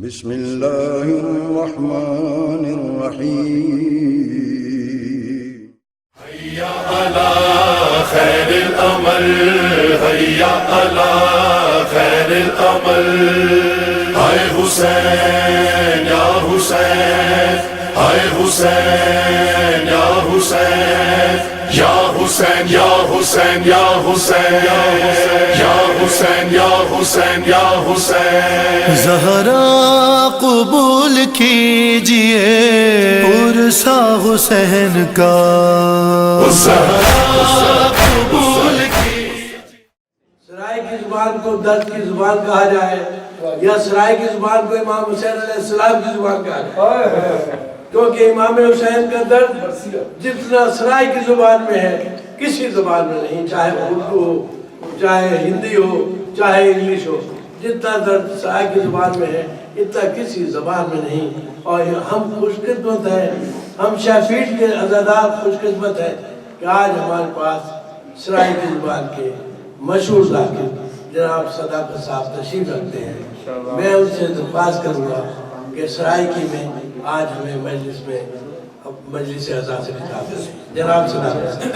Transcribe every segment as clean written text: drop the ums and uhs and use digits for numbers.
بسم اللہ الرحمن الرحیم حیا علی خیر العمل حیا علی خیر العمل ہائے حسین یا حسین ہائے حسین یا حسین یا حسین یا حسین یا حسین یا حسین یا حسین یا حسین زہرا قبول کیجئے عرصہ حسین کا زہرا قبول سرائے کی زبان کو درد کی زبان کہا جائے یا سرائے کی زبان کو امام حسین علیہ السلام کی زبان کہا جائے، کیونکہ امام حسین کا درد جتنا سرائے کی زبان میں ہے کسی زبان میں نہیں، چاہے اردو ہو چاہے ہندی ہو چاہے انگلش ہو، جتنا درد سرائے کی زبان میں ہے اتنا کسی زبان میں نہیں۔ اور ہم خوش قسمت ہیں، ہم شیفیلڈ کے عزادار خوش قسمت ہیں کہ آج ہمارے پاس سرائے کی زبان کے مشہور ذاکر جناب صداقت صاحب تشریف رکھتے ہیں۔ میں ان سے درخواست کروں گا کہ سرائیکی میں آج ہمیں مجلس میں مجلس اعزاز سے خطاب کریں۔ جناب صداقت صاحب۔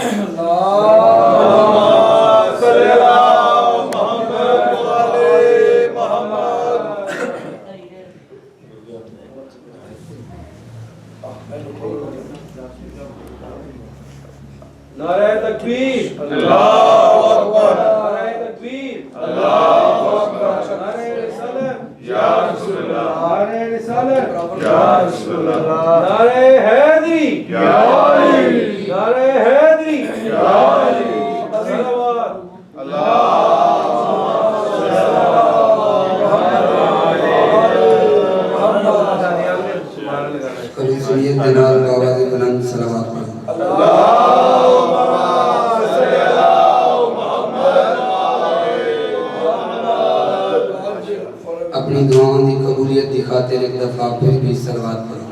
نعرہ تکبیر، اللہ اکبر، نعرہ تکبیر، اللہ اکبر، نعرہ رسالت، یا رسول اللہ، نعرہ رسالت، یا رسول اللہ، نعرہ حیدری، یا علی، نعرہ حیدری، یا علی، صلوات، قریب سید جناب آواز بلند صلوات پڑھیں۔ اپنی دعاؤں کی قبولیت کی خاطر ایک دفعہ پھر بھی صلوات پڑھیں۔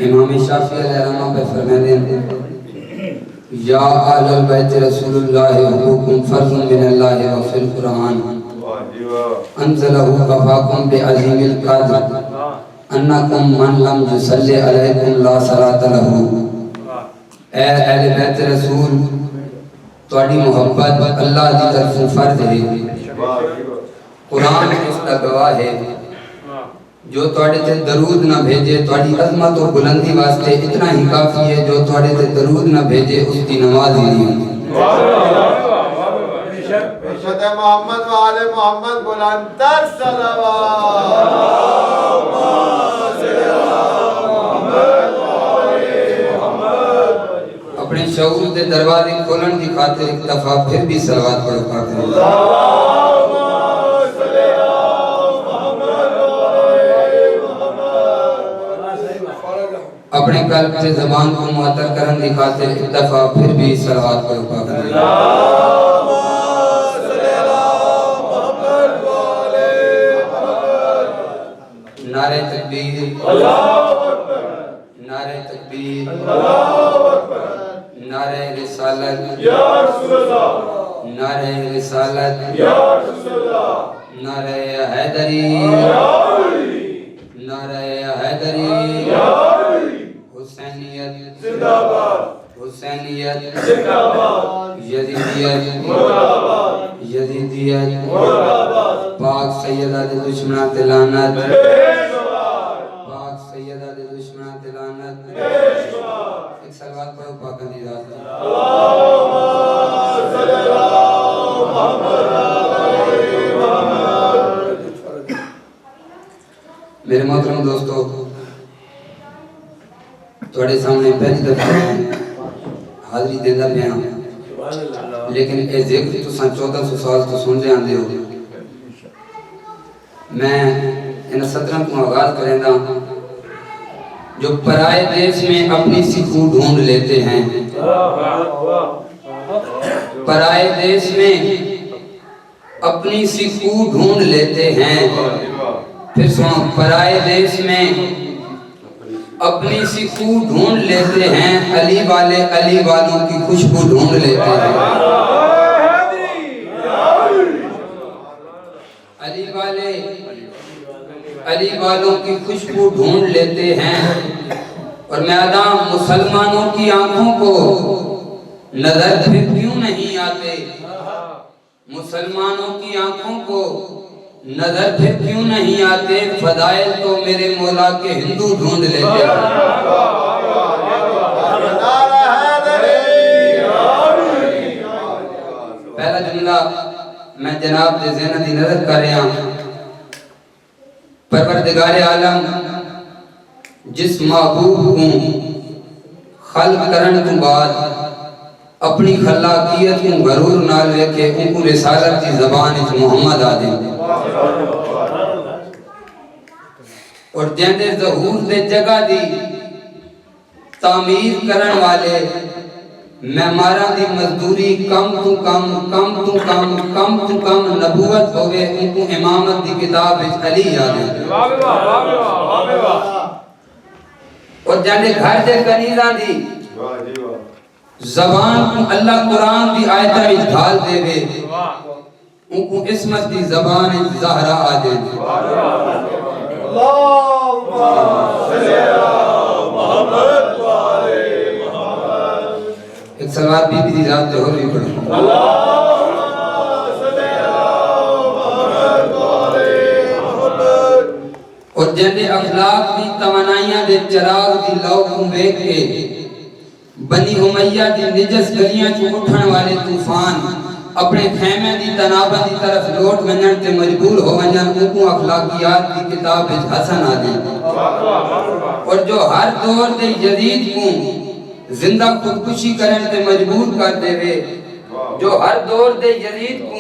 امام شافعی علیہ الرحمہ پہ فرماتے ہیں یا آل البیت رسول اللہ حقوقم فرض من اللہ وفی القرآن انزلہ کفاکم بعظیم القدر انکم من لم یصلی علیکم لا صلاۃ لہ۔ اے اہل بیت رسول، تواڈی محبت اللہ دی طرف فرض ہے، قرآن اس کا گواہ ہے۔ جو تواڈے تے درود نہ بھیجے تواڈی عظمت و بلندی واسطے اتنا ہی کافی ہے، جو تواڈے تے درود نہ بھیجے اس کی نماز ہی نہیں ہوتی۔ ارشد محمد و آل محمد بلند تر اپنے شعور دے دروازے کھولن کی خاطر ایک دفعہ پھر بھی صلوات پڑھو کافر۔ اپنے قلب سے زبان کو معطر کرن کی خاطر ایک دفعہ پھر بھی صلوات پڑھو کافر۔ نعرہ تکبیر، نعرہ تکبیر، نعرہ رسالت، نعرہ رسالت، نعرہ حیدری، نعرہ حیدری، حسینیت زندہ باد، حسینیت زندہ باد، یزیدیت یزیدیت پاک سیدہ دے دشمناں تے لعنت، پاک سیدہ دے دشمناں تے لعنت۔ ایک صلوات پڑھو پاکاں دی ذات تے۔ میرے محترم دوستو، تواڈے سامنے پہلی دفعہ حاضری دیندا پیا ہاں، لیکن اے ذکر تساں 1400 سال تو سنتے آندے ہو۔ میں ان سطروں کو آغاز کریندا جو پرائے دیش میں اپنی سکھو ڈھونڈ لیتے ہیں، پرائے دیش میں اپنی سکھو ڈھونڈ لیتے ہیں، پھر سنو، پرائے دیش میں اپنی سی خو ڈھونڈ لیتے ہیں، علی والے علی والوں کی خوشبو ڈھونڈ لیتے ہیں، علی والے علی والوں کی خوشبو ڈھونڈ لیتے ہیں۔ اور میں آدم مسلمانوں کی آنکھوں کو نظر پھر کیوں نہیں آتے، مسلمانوں کی آنکھوں کو نظر پھر کیوں نہیں آتے، فضائل تو میرے مولا کے ہندو ڈھونڈ لیتے ہیں۔ پہلا جملہ میں جناب دے ذہن دی نظر کر رہا ہوں، پروردگار عالم جس محبوب کو خلق کرن تو بعد اپنی خلاقیت کو غرور نال رکھے، ان کو رسالت کی زبان وچ محمد آدھے اور جہندے ظہور دے جگہ دی تعمیر کرن والے معماراں دی مزدوری کم تو کم نبوت ہوئے، ان کو امامت دی کتاب وچ علی آدھے اور جہندے گھر دے کنیزاں دی زبان کو اللہ قرآن دی آیتہ وچ ڈھال دے وے، ان کو عصمت دی زبان زہرا آ دے۔ ایک سلوات بی بی دی ذات تے ہور بھی پڑھو۔ اور جہندے اخلاق دی توانائیاں دے چراغ دی لو کو ویکھ کے بنی امیہ دی نجس گلیاں چ اٹھن والے طوفان اپنے خیمے دی تنابہ دی طرف لوٹ ونجن تے مجبور ہو ونجن، ان کو اخلاقیات دی کتاب وچ حسن آ دے۔ اور جو ہر دور دے یزید کو زندہ خودکشی کرن تے مجبور کر دے وے، جو ہر دور دے یزید کو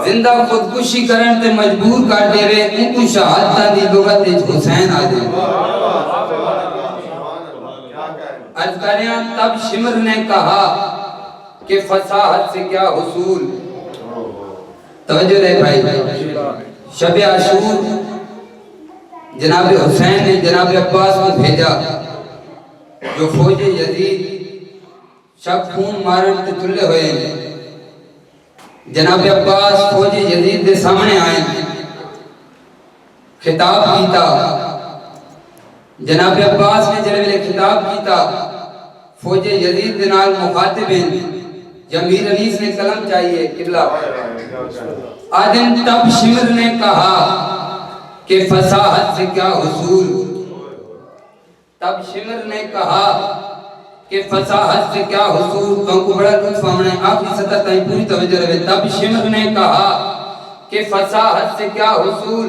زندہ خودکشی کرن تے مجبور کر دے وے، ان کو شہادتہ دی لغت وچ حسین آ دے۔ عرض کریاں تب شمر نے کہا کہ فصاحت سے کیا حصول، توجہ رہے بھائی، شب عاشور جناب حسین نے جناب عباس کو بھیجا، جو فوج یزید شب خون مارن تے تلے ہوئے، جناب عباس فوج یزید دے سامنے آئے، خطاب کیتا، جناب عباس نے جناب خطاب کیتا، فوج یزید دے نال مخاطب ہیں، جمیر علیس نے کلم چاہیے قبلہ، آدم تب شمر نے کہا کہ فصاحت سے کیا حصول، تب شمر نے کہا کہ فصاحت سے کیا حصول، تو ان کو بڑا لطف آمنے آخری سطح تائیں پوری توجہ رہے، تب شمر نے کہا کہ فصاحت سے کیا حصول،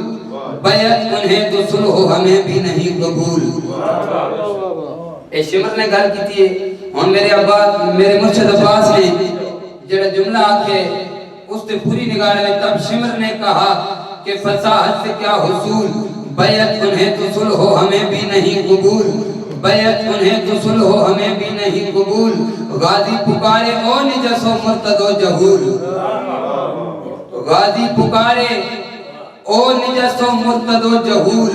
بیعت انہیں تو سلح ہمیں بھی نہیں قبول۔ اے شمر نے گل کی تھی، اور میرے مرشد عباس نے جڑا جملہ آکھے اس تے پوری نگاہ رہے، تب شمر نے کہا کہ فصاحت سے کیا حصول، بیعت انہیں تو سلح ہمیں بھی نہیں قبول، بیعت انہیں تو سلح ہمیں بھی نہیں قبول، غازی پکارے او نجس و مرتد و جہول، غازی پکارے او نجس و مرتد و جہول،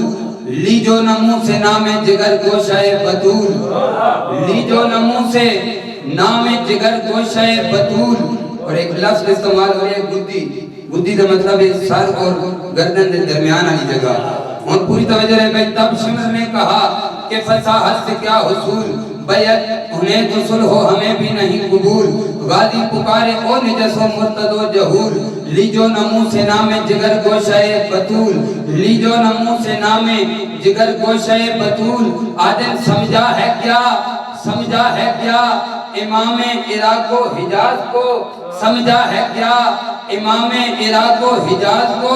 لیجو نمو سے نام جگر گوشہ بطول، لیجو نمو سے نام جگر گوشہ بطول۔ اور ایک لفظ استعمال ہو رہے گدی، گدی کا مطلب ہے سر اور گردن دے درمیان والی جگہ، اور پوری توجہ رہے بھائی، تب شمر نے کہا کہ فصاحت سے کیا حصول، بیعت انہیں تو سلح ہمیں بھی نہیں قبول، غازی پکارے او نجس و مرتد و جہول، لیجو نمو سے نام جگر گوشہ بطول، لیجو نمو سے نام جگر گوشہ بطول۔ آدم سمجھا ہے کیا، سمجھا ہے کیا امام عراق و حجاز کو، سمجھا ہے کیا امام عراق و حجاز کو،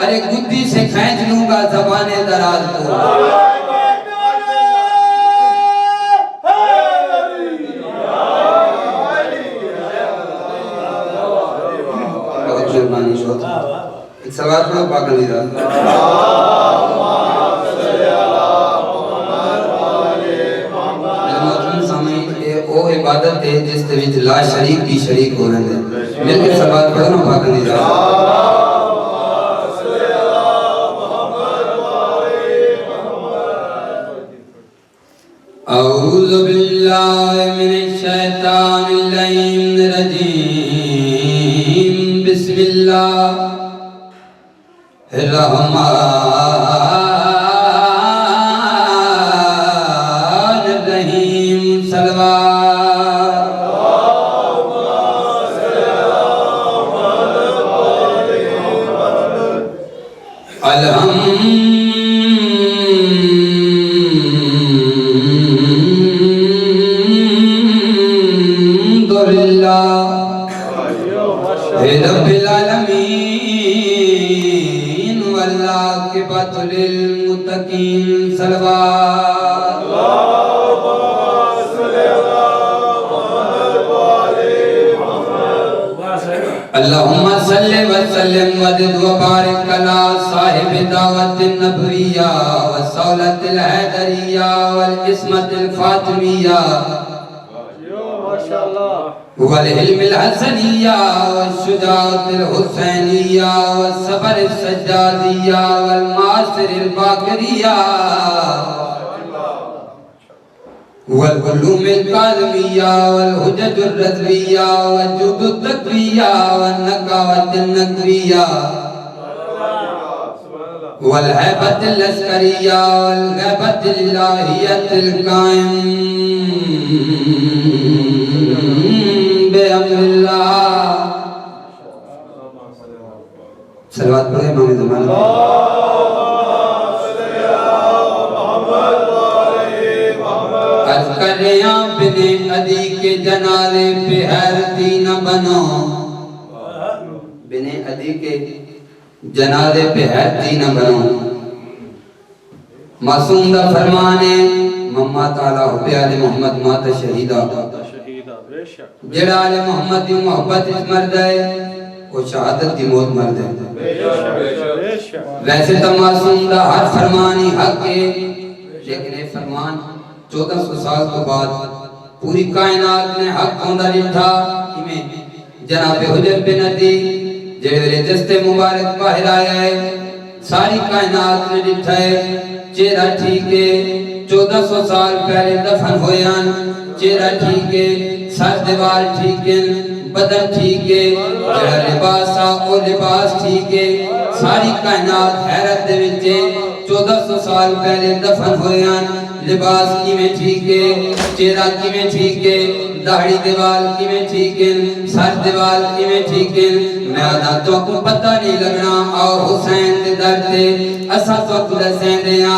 ارے گدی سے کھینچ لوں گا زبان دراز کو۔ ایک سوال پڑھو پاکن دیدہ، او عبادت ہے جس تے وچ لا شریک کی شریک ہو رہے ہیں، مل کے سوال پڑھو نا پاکن دیدہ۔ بالله من الشيطان اللعين الرجيم بسم الله الرحمن الرحيم صلوات الحمد لله رب العالمين والعاقبة للمتقين صلوات اللهم صل وسلم وزد وبارك على صاحب دعوة النبوية والصولة الحيدرية والعصمة الفاطمية والعلم الحسنية والشجاعة الحسينية والصبر السجادية والمعاصر الباقرية والعلوم الكاظمية والحجج الرضوية والجود التقوية والنقاوة النقوية والهيبة العسكرية والغيبة الإلهية القائم بأمر الله صلوات پڑھیں امام زمان عرض کر رہے ہیں بن عدی کے جنازے پہ حیرتی نہ بنو بن عدی کے جنازے پہ حیرتی نہ بنو معصوم دا فرمانے مما تعالیٰ حبی آل محمد مات شہیدہ جڑا آل محمد دی محبت اس مرد ہے وہ شہادت دی موت مرد ہے ویسے تو معصوم دا ہر فرمانی حق ہے لیکن یہ فرمان 1400 سال کو بعد پوری کائنات نے حق ہوندہ لٹھا ہمیں جناب حجر بن عدی جڑے ویلے جستے مبارک باہر آیا ہے ساری کائنات نے لٹھا ہے چہرہ ٹھیک ہے 1400 سال پہلے دفن ہوئے ہیں چہرہ ٹھیک ہے سر دیوار ٹھیک ہے بدن ٹھیک ہے جڑا لباس او لباس ٹھیک ہے ساری کائنات حیرت دے وچے 1400 سال پہلے دفن ہوئے ہیں لباس کی میں ٹھیک ہے چہرہ کی میں ٹھیک ہے داڑھی دیوال کی میں ٹھیک ہے سر دیوال کی میں ٹھیک ہے میں آدھا تو کو پتہ نہیں لگنا اور حسین دے در تے اسا تو کو دسیں دیا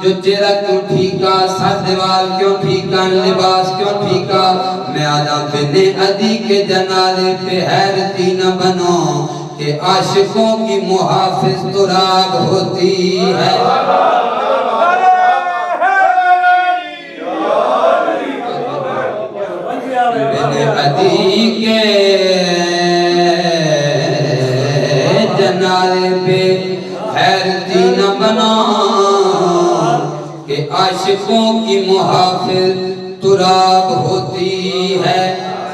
جو چہرہ کیوں ٹھیکا سر دیوال کیوں ٹھیکا لباس کیوں ٹھیکا میں آدھا بن عدی کے جنازے پہ حیرتی نہ بنو کہ عاشقوں کی محافظ تراب ہوتی ہے عدی کے جنازے پہ حیرتی نہ بنا کہ عاشقوں کی محافظ تراب ہوتی ہے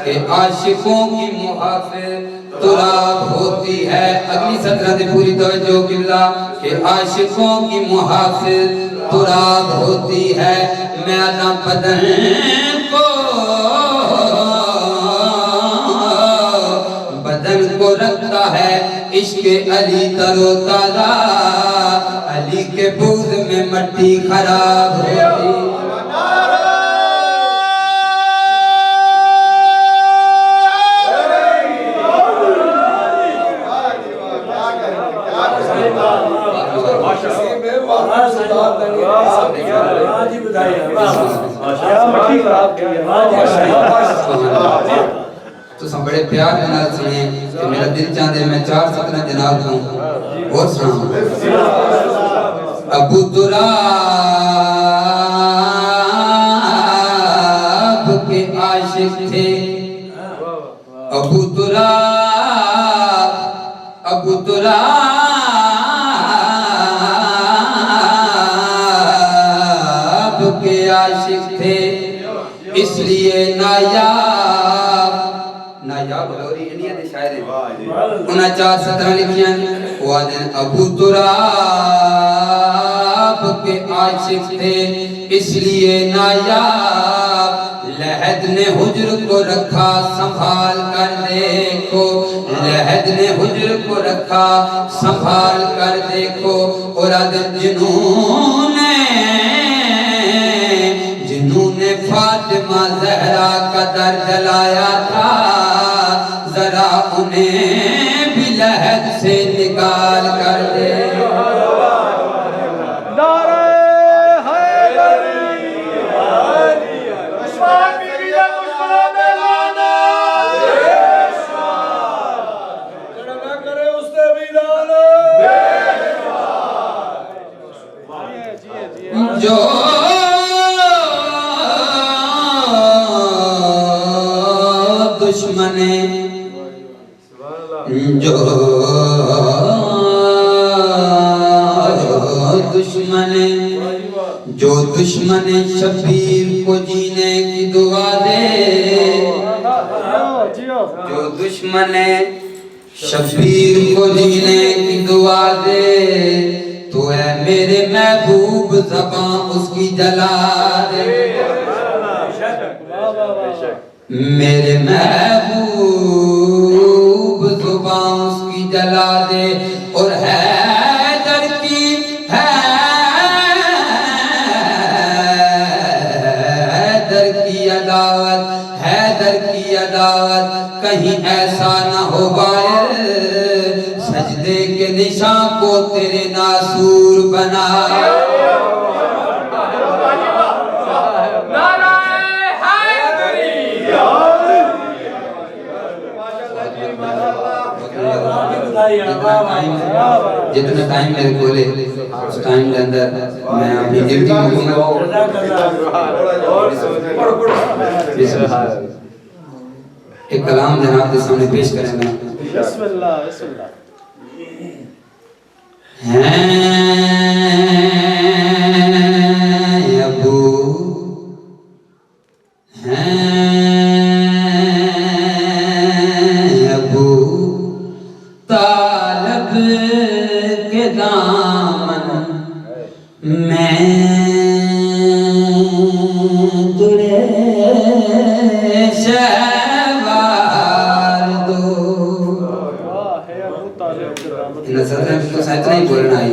کہ عاشقوں کی محافظ تراب ہوتی ہے اگلی سطرہ دے پوری توجہ قبلہ کہ عاشقوں کی محافظ تراب ہوتی ہے میں آدھا بدن کو رکھتا ہے عشق علی تر و تازہ علی کے بغض میں مٹی خراب ہوتی تو سب بڑے پیار جناب سنیں کہ میرا دل چاہتے میں 4 سطرہ جناب ہوں اور سناؤں ابو تراب کے عاشق تھے ابو تراب کے عاشق تھے اس لیے نایاب لوری انہی ہے شاعر ہیں انہاں 4 سطرہ لکھیاں وہ آدھیں ابو تراب کے عاشق تھے اس لیے نایاب لحد نے حجر کو رکھا سنبھال کر دیکھو، لحد نے حجر کو رکھا سنبھال کر دیکھو، اور جنہوں نے فاطمہ زہرا کا در جلایا تھا، ذرا انہیں بھی لحد سے نکال کر دے۔ جو دشمن شبیر کو جینے کی دعا دے، جو دشمن شبیر کو جینے کی دعا دے، تو اے میرے محبوب زباں اس کی جلا دے، میرے محبوب زباں اس کی جلا دے، اور حیدر کی عداوت کہیں ایسا نہ ہو بایر، سجدے کے نشان کو تیرے ناسور بنا۔ جتنا ٹائم میرے کولے اس ٹائم کے اندر میں اپنی ڈیوٹی مکمل ایک کلام جناب کے سامنے پیش کریں گے۔ بسم اللہ بسم اللہ۔ ابو طالب کے دامن میں تجھے شہوار دو۔ ان صدر میں تو اتنا ہی بولنا ہے،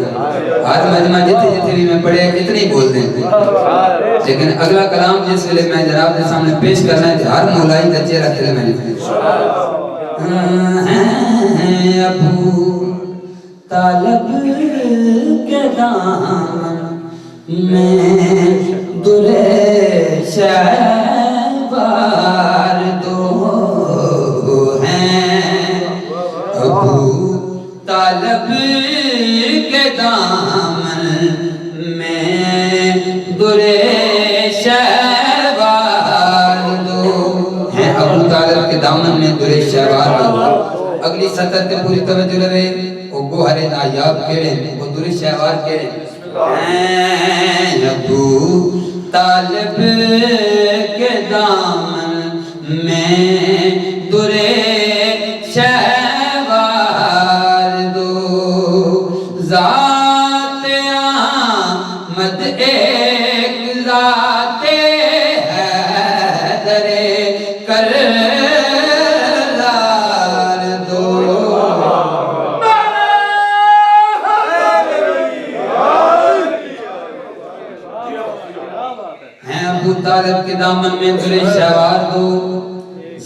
آج مجمع جتنے بھی میں پڑھے اتنے ہی بول دیں، لیکن اگلا کلام جس ویلے میں جناب کے سامنے پیش کرنا ہے ہر مولائی کا چہرہ کھلے میں نے ابو طالب کے دامن میں درے شہوار دو ہیں، ابو طالب کے دامن میں درے شہوار دو ہیں، ابو طالب کے دامن میں درے شہوار دو۔ اگلی سطر تے پوری توجہ لگے، وہ گوہرے نایاب کیڑے وہ درے شہوار کیڑے ہیں، ابو طالب کے دامن میں درے شہوار دو۔ ذات آمد ایک ذات حیدر کرار دو۔ ہیں ابو طالب کے دامن میں درے شہوار دو،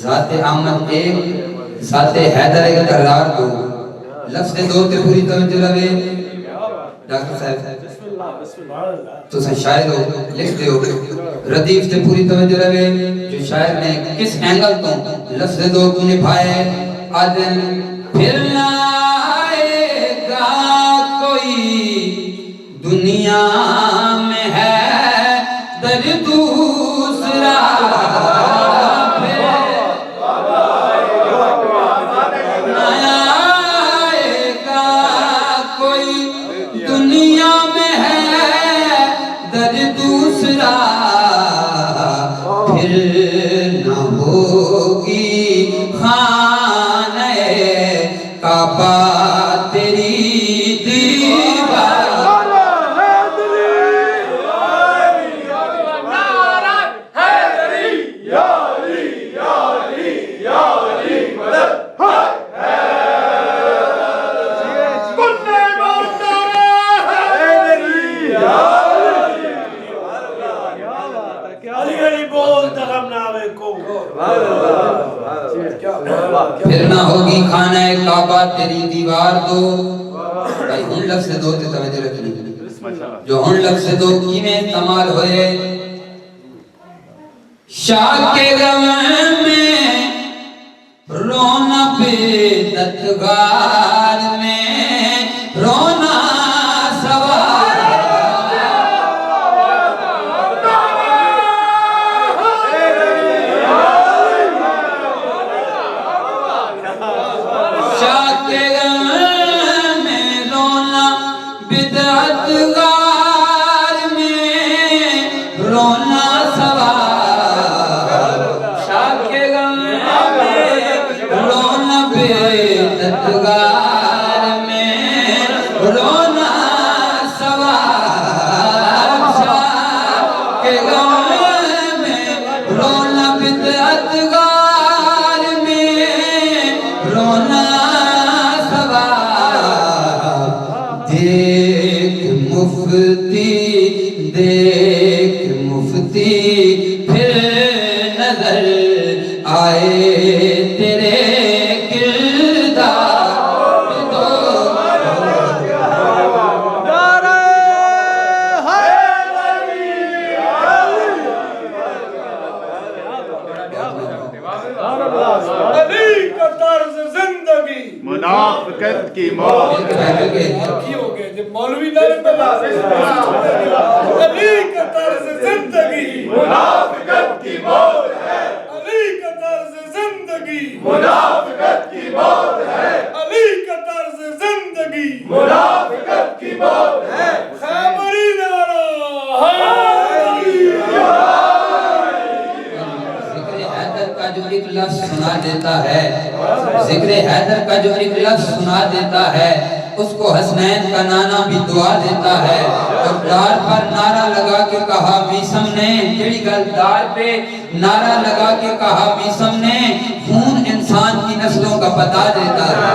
ذات آمد ایک ذات حیدر کرار دو۔ لفظ دو تے پوری توجہ لگے ڈاکٹر صاحب تو شاعر ہو لکھتے ہو، ردیف تے پوری توجہ لگے جو شاعر نے کس اینگل تو لفظ دو کو نبھائے۔ آدم پھر نہ آئے گا کوئی دنیا میں ہے در دوسرا، کعبہ تیری دیوار نعرہ حیدری یا پھر نہ ہوگی خانہ کعبہ تیری دیوار دو. بھائی ہن لفظ دو تے توجہ رکھنی جو ہن لفظ دو کیویں استعمال ہوئے. شاہ کے غم میں رونا بدعتگار میں رونا سوار. شاہ کے غم میں رونا بدعتگار میں رونا سوار. بدعتگار میں رونا سوار. شاہ کے غم میں رونا بدعتگار میں رونا سوار. دیکھ مفتی پھر نظر آئے تیرے منافقت کی موت مولوی علی کا طرز زندگی منافقت کی موت ہے. علی کا طرز زندگی منافقت کی موت ہے. علی کا طرز زندگی منافقت کی موت ہے. خیبری نعرہ جو ایک لفظ سنا دیتا ہے ذکر حیدر کا جو ایک لفظ سنا دیتا ہے اس کو حسنین کا نانا بھی دعا دیتا ہے. اور دار پر نعرہ لگا کے کہا میسم نے جڑی گل دار پہ نعرہ لگا کے کہا میسم نے خون انسان کی نسلوں کا بتا دیتا ہے.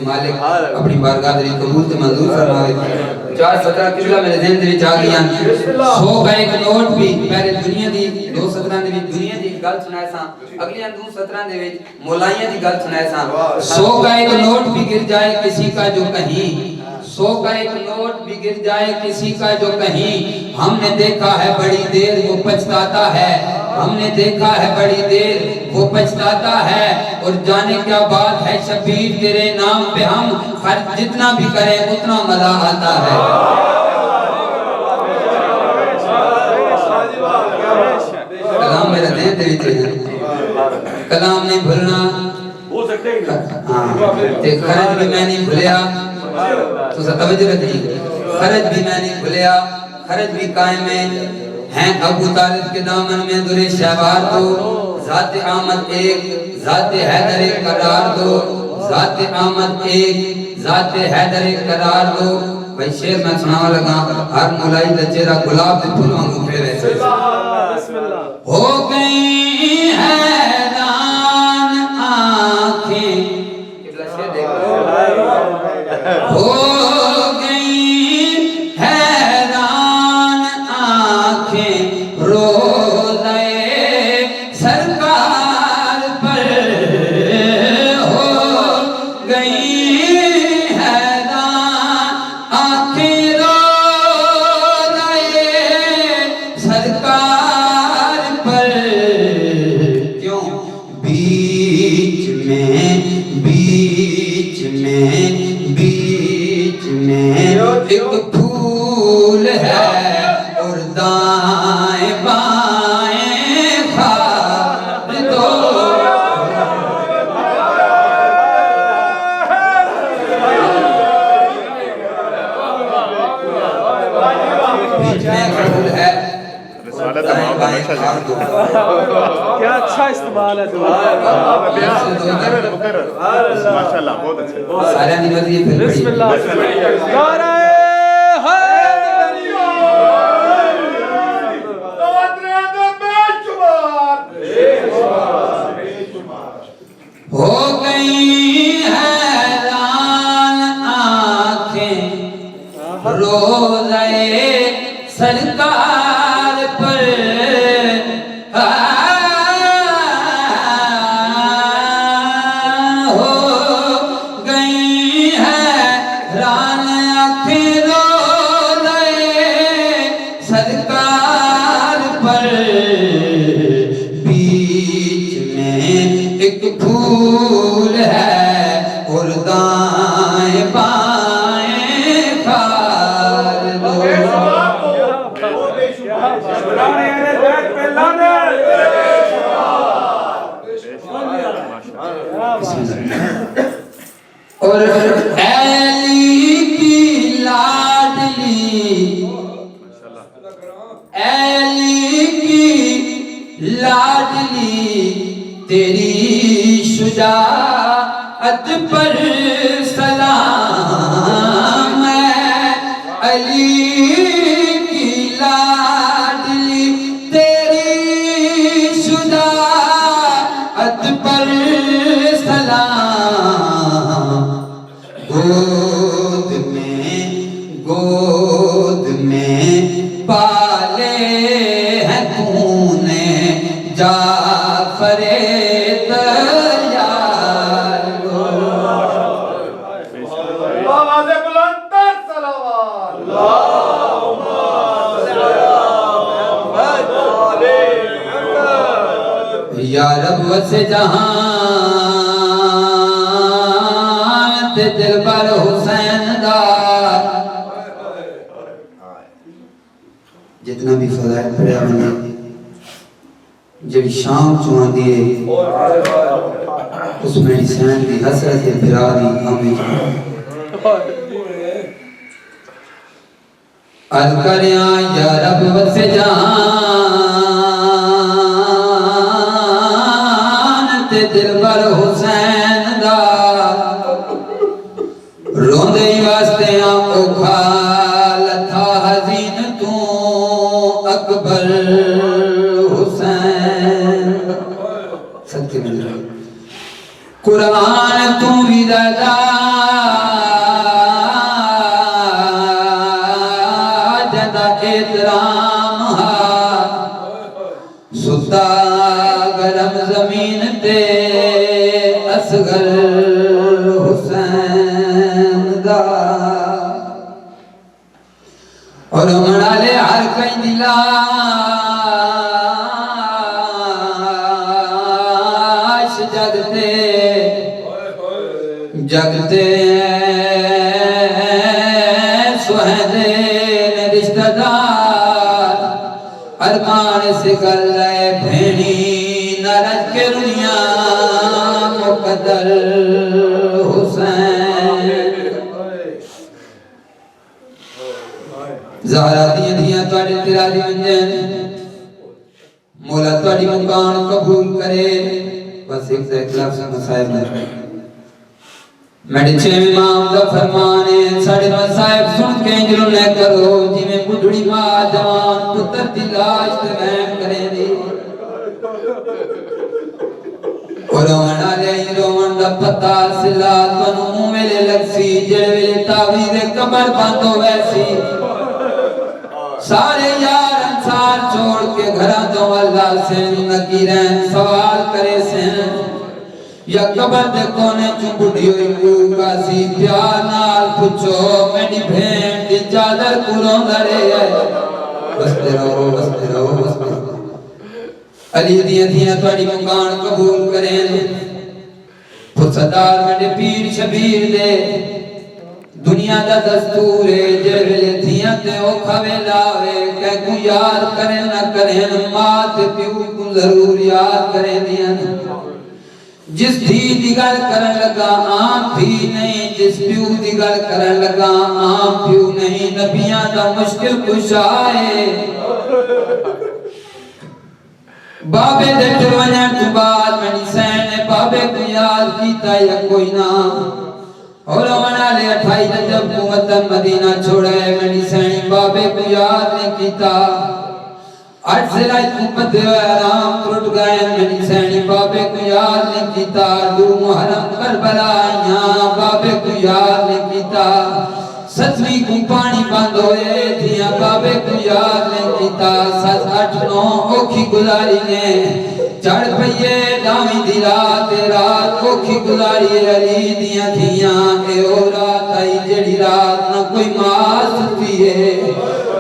مالک اپنی بارگاہ دری قبول تے منظور فرمائے. 417 قبلہ میرے ذہن دے وچ آ گیا. 100 کا ایک نوٹ بھی پہلے دنیا دی 217 دے وچ دنیا دی گل سنائے ساں. اگلی 217 دے وچ مولائیاں دی گل سنائے ساں. 100 کا ایک نوٹ بھی گر جائے کسی کا جو کہیں 100 کا ایک نوٹ بھی گر جائے کسی کا جو کہیں ہم نے دیکھا ہے بڑی دیر وہ پچھتاتا ہے. ہم نے دیکھا ہے بڑی دیر وہ پچھتاتا ہے. اور جانے کیا بات ہے شبیر تیرے نام پہ ہم خرچ جتنا بھی کریں اتنا مزہ آتا ہے. کلام میرا دین دے وچ کلام نہیں بھولنا. خرچ بھی میں نہیں بھولیا تو توجہ رکھیں. خرچ بھی میں نہیں بھولیا. خرچ بھی قائم ہے. ابو طالب کے دامن میں درِ شہوار دو. ذات آمد ایک ذات حیدر ایک قرار دو. ذات آمد ایک ذات حیدر ایک قرار دو. بھائی شیر میں سناوا لگا. ہر مولائی دا چہرہ گلاب دے پھول وانگو کھڑے ہو گئی حیران آنکھیں. ہو گئی حیران آنکھیں روضہ سرکار پر. ہو گئی حیران آنکھیں روضہ سرکار پر. کیوں بیچ میں ایک پھول ہے اور دائیں بائیں خار دو. بیچ میں ایک پھول ہے دائیں بائیں خار دو. کیا اچھا استعمال ہے ماشاءاللہ بہت اچھا. سارے نہیں مرضی پھر بسم اللہ. نعرہ گئی حیران آنکھیں روزے سرکار پر ہو گئی حیران آنکھیں روزے سرکار پر بیچ میں ایک پھول ہے اور دائیں بائیں کھال دو اور علی کی لاڈلی علی کی لاڈلی تیری شجاعت پر سلام ہے علی کی لاڈلی تیری شجاعت پر سلام گود میں پالے ہیں تو نے جعفر یا رب وسع جہاں تے دل پر حسین دا جتنا بھی فضائل پڑھیا بنے جب شام چوہاں دیئے اس میں حسین دی حسرت بھرا دی آمین عرض کریاں یا رب وسع جہاں دل پر حسین دا روندے ہی واسطے اوکھا لتھا حزین تو اکبر حسین صدقے مل رہا قرآن تو بھی دادا جدا احترام ستا گرم زمین تے اصغر حسین دا اور منالے ہر کئی دلا جگتے سہدے میں رشتہ دار ارمان سے کر لے بھینی نرج کے دنیا مقدر حسین زہرا دیاں تواڈے تیرا دی منجن مولا تواڈی منگان قبول کرے بس ایک سے اخلاص مسائب ہے میڈی چھے امام دا فرمانے ساڑھے مسائب سن کے انجلوں نے کرو جی میں بڑھڑی ماں جوان پتر دی لاش تمہیں کریں دی روان آلے روان دا پتا سلا تنوں ملے لگ سی جڑے ویلے تاویر قبر باندھو ویسی سارے یار انسار چھوڑ کے گھران دو اللہ سے نکیرین سوال کرے سن یا قبر دے کونے چون بڑھی ہوئی کوکا سی پیار نال پچھو میڈی بھین دی چادر کوروں دھرے آئے بستے رہو بستے رہو بستے رہو علی دیاں تواڈی مکان قبول کریں پھسدار میڈے پیر شبیر دے دنیا دا دستور ہے جے ویلے دیاں تے اوکھا ویلاوے کہ کو یاد کریں نہ کریں ماں تے پیو کو ضرور یاد کریں دیاں جس دھی دی گل کرن لگا آم بھی نہیں جس پیو دی گل کرن لگا آم پیو نہیں نبیاں دا مشکل کچھ آئے بابے دے ٹرونیاں تو بعد منی سین نے بابے کو یاد کیتا یا کوئی نہ اور منا لے 28 رجب کو وطن مدینہ چھوڑے منی سین بابے کو یاد نہیں کیتا آج سے لائٹ محمد آرام ترٹ گئے میری سینی بابے کو یاد نہیں کیتا 2 محرم کربلا آئیاں بابے کو یاد نہیں کیتا 7ویں کو پانی بند ہوئے دھیاں بابے کو یاد نہیں کیتا 7 8 9 اوکھی گزاری نے چڑھ پئیے دامی دی رات اوکھی گزاری علی دیاں دھیاں اے او رات آئی جڑی رات نہ کوئی ماں ستی ہے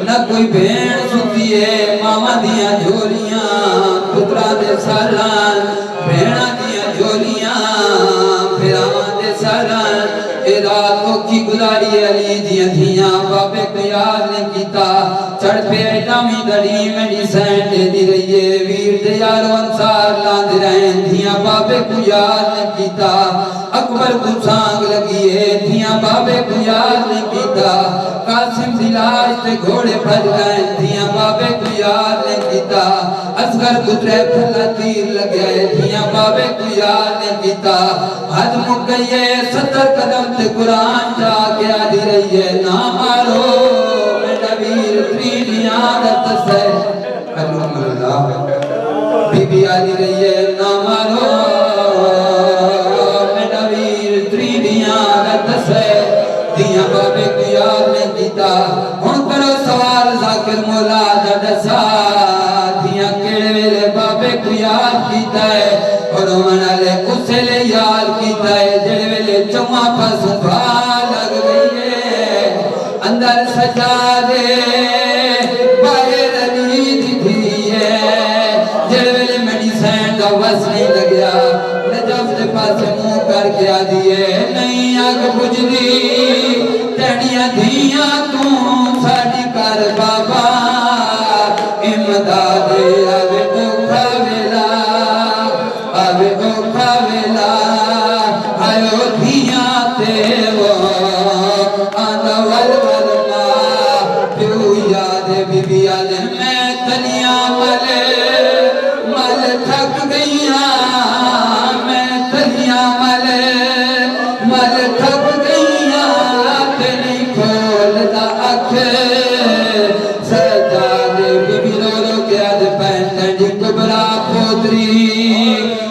نہ کوئی بین ستی ہے ماما دیاں جھولیاں پترا دے سالان بینہ دیاں جھولیاں پھراں دے سالان اے رات کو کی گزاری علی دیاں دھیاں بابے کو یاد نہیں کیتا چڑھ پہ ایڈامی دڑی میری سین دے دی رہیے ویر دے یارو انسار لاندھ رہن دھیاں بابے کو یاد نہیں کیتا اکبر کو سانگ لگیے دھیاں بابے کو یاد نہیں کیتا قاسم دلاج تے گھوڑے بھج گئے دھیاں بابے کو یاد نہیں کیتا اصغر گزرے پھلا تیر لگے دھیاں بابے کو یاد نہیں کیتا حد مک گئیے 70 قدم تے قرآن جا کے آدھی رہیے نہ مارو میرا ویر تریلیاں رت سے علوم اللہ بی بی آدھی رہیے نہ مارو میرا ویر تریلیاں رت سے دھیاں بابے کو یاد نہیں کیتا ہن کرو سوال ذاکر مولا دا دسا دھیاں کیڑے ویلے بابے کو یاد کیتا ہے اور منالے اسے لے یاد کیتا ہے جڑے ویلے چما پاس بھا لگ گئی ہے اندر سجادے باہر علی دی تھی ہے جڑے ویلے میری سین دا وس نہیں لگیا نجف دے پاس منہ کر کے آدھی ہے نہیں آگ بجھدی تیڑیاں دھیاں تو ساڑی کر بابا امداد آوے اوکھا ویلا آوے اوکھا ویلا آئیو دھیاں تے وہ آندہ والولنا پیو یاد بی بی یاد میں تلیاں مل تھک گئیاں میں تلیاں مل تھک گئیاں تے نہیں کھولتا اکھ سجادے بی بی رو رو کے آدھ پہن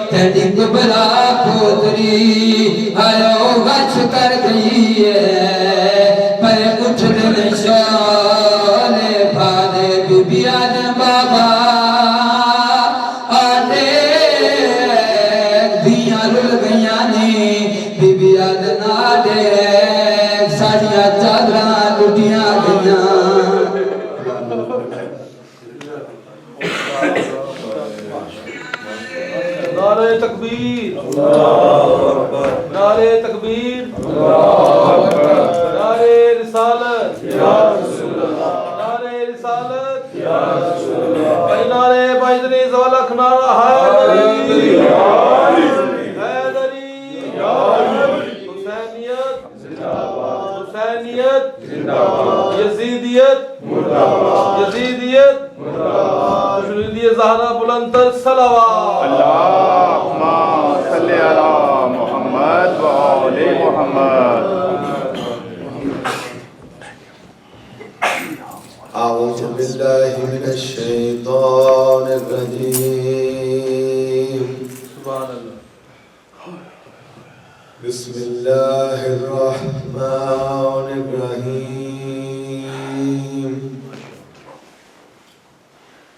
تیڑی کبرا پوتری آئیو غش کر گئی ہے پر اٹھ دن شولے پھادے بی بی آدھ بابا آدھے دھیاں رل گئیاں نی بی بی آدھ نادے ساڑیاں چادراں لٹیاں گئیاں نعرہ تکبیر نعرہ تکبیر نعرہ رسالت نعرہ رسالت نعرہ بائزنی زوالک نعرہ حیدری حسینیت حسینیت یزیدیت یزیدیت مشریدی زہرہ بلندر صلوات اللہم صلی علی محمد و آل محمد اعوذ باللہ من الشیطان الرجیم سبحان اللہ بسم اللہ الرحمن الرحیم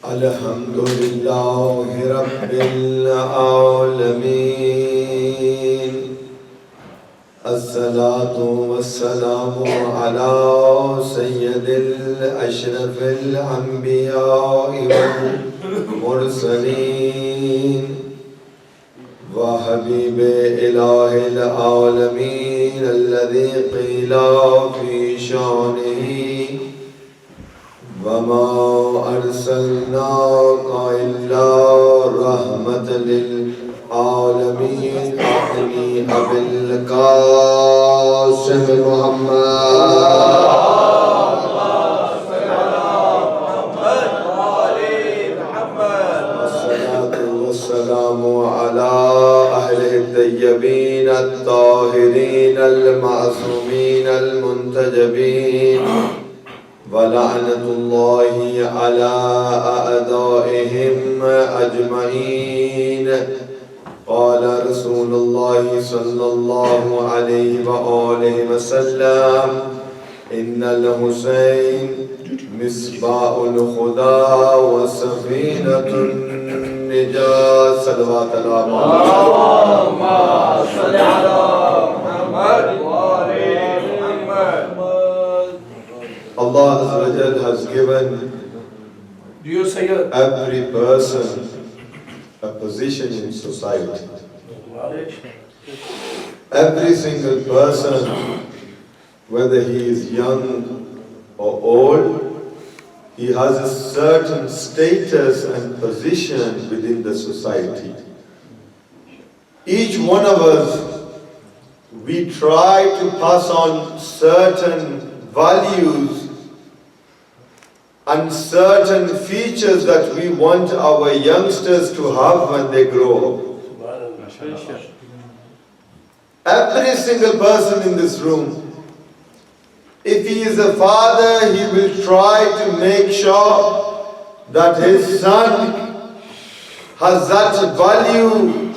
الحمدللہ رب العالمین الصلاة والسلام على سید الاشرف الانبیاء والمرسلین وحبیب الہ العالمین الذي قیل فی شانہ وما ارسلناک الا رحمت للعالمین اعطنی ابی القاسم محمد والسلام على أهله الطيبين الطاهرين المعصومين المنتجبين ولعنة الله على أعدائهم أجمعين. قال رسول الله صلى الله عليه وآله وسلم إن الحسين مصباح الهدى وسفينة النجاة. صلوات الله. اللهم صل على محمد وآل محمد. Allah Azza wa Jal has given Dear Syed, every person a position in society. Every single person, whether he is young or old, he has a certain status and position within the society. Each one of us, we try to pass on certain values and certain features that we want our youngsters to have when they grow up. Every single person in this room, if he is a father, he will try to make sure that his son has that value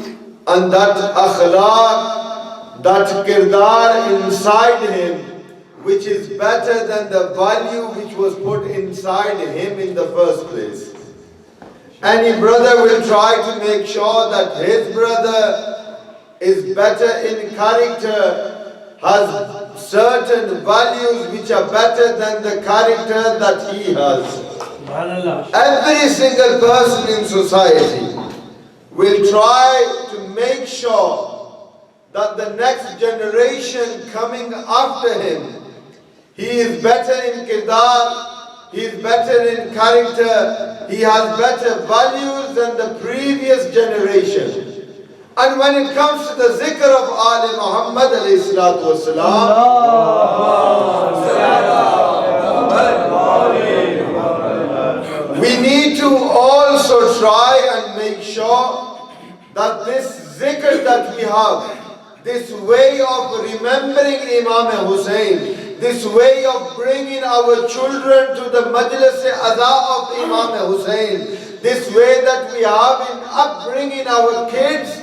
and that akhlaq, that kirdar inside him, which is better than the value which was put inside him in the first place. Any brother will try to make sure that his brother is better in character, has certain values which are better than the character that he has. Every single person in society will try to make sure that the next generation coming after him, he is better in kirdar, he is better in character, he has better values than the previous generation. And when it comes to the zikr of Ahle Muhammad alayhi salatu wasalam, we need to also try and make sure that this zikr that we have, this way of remembering Imam Hussain, this way of bringing our children to the Majlis Aza of Imam Hussain, this way that we have in upbringing our kids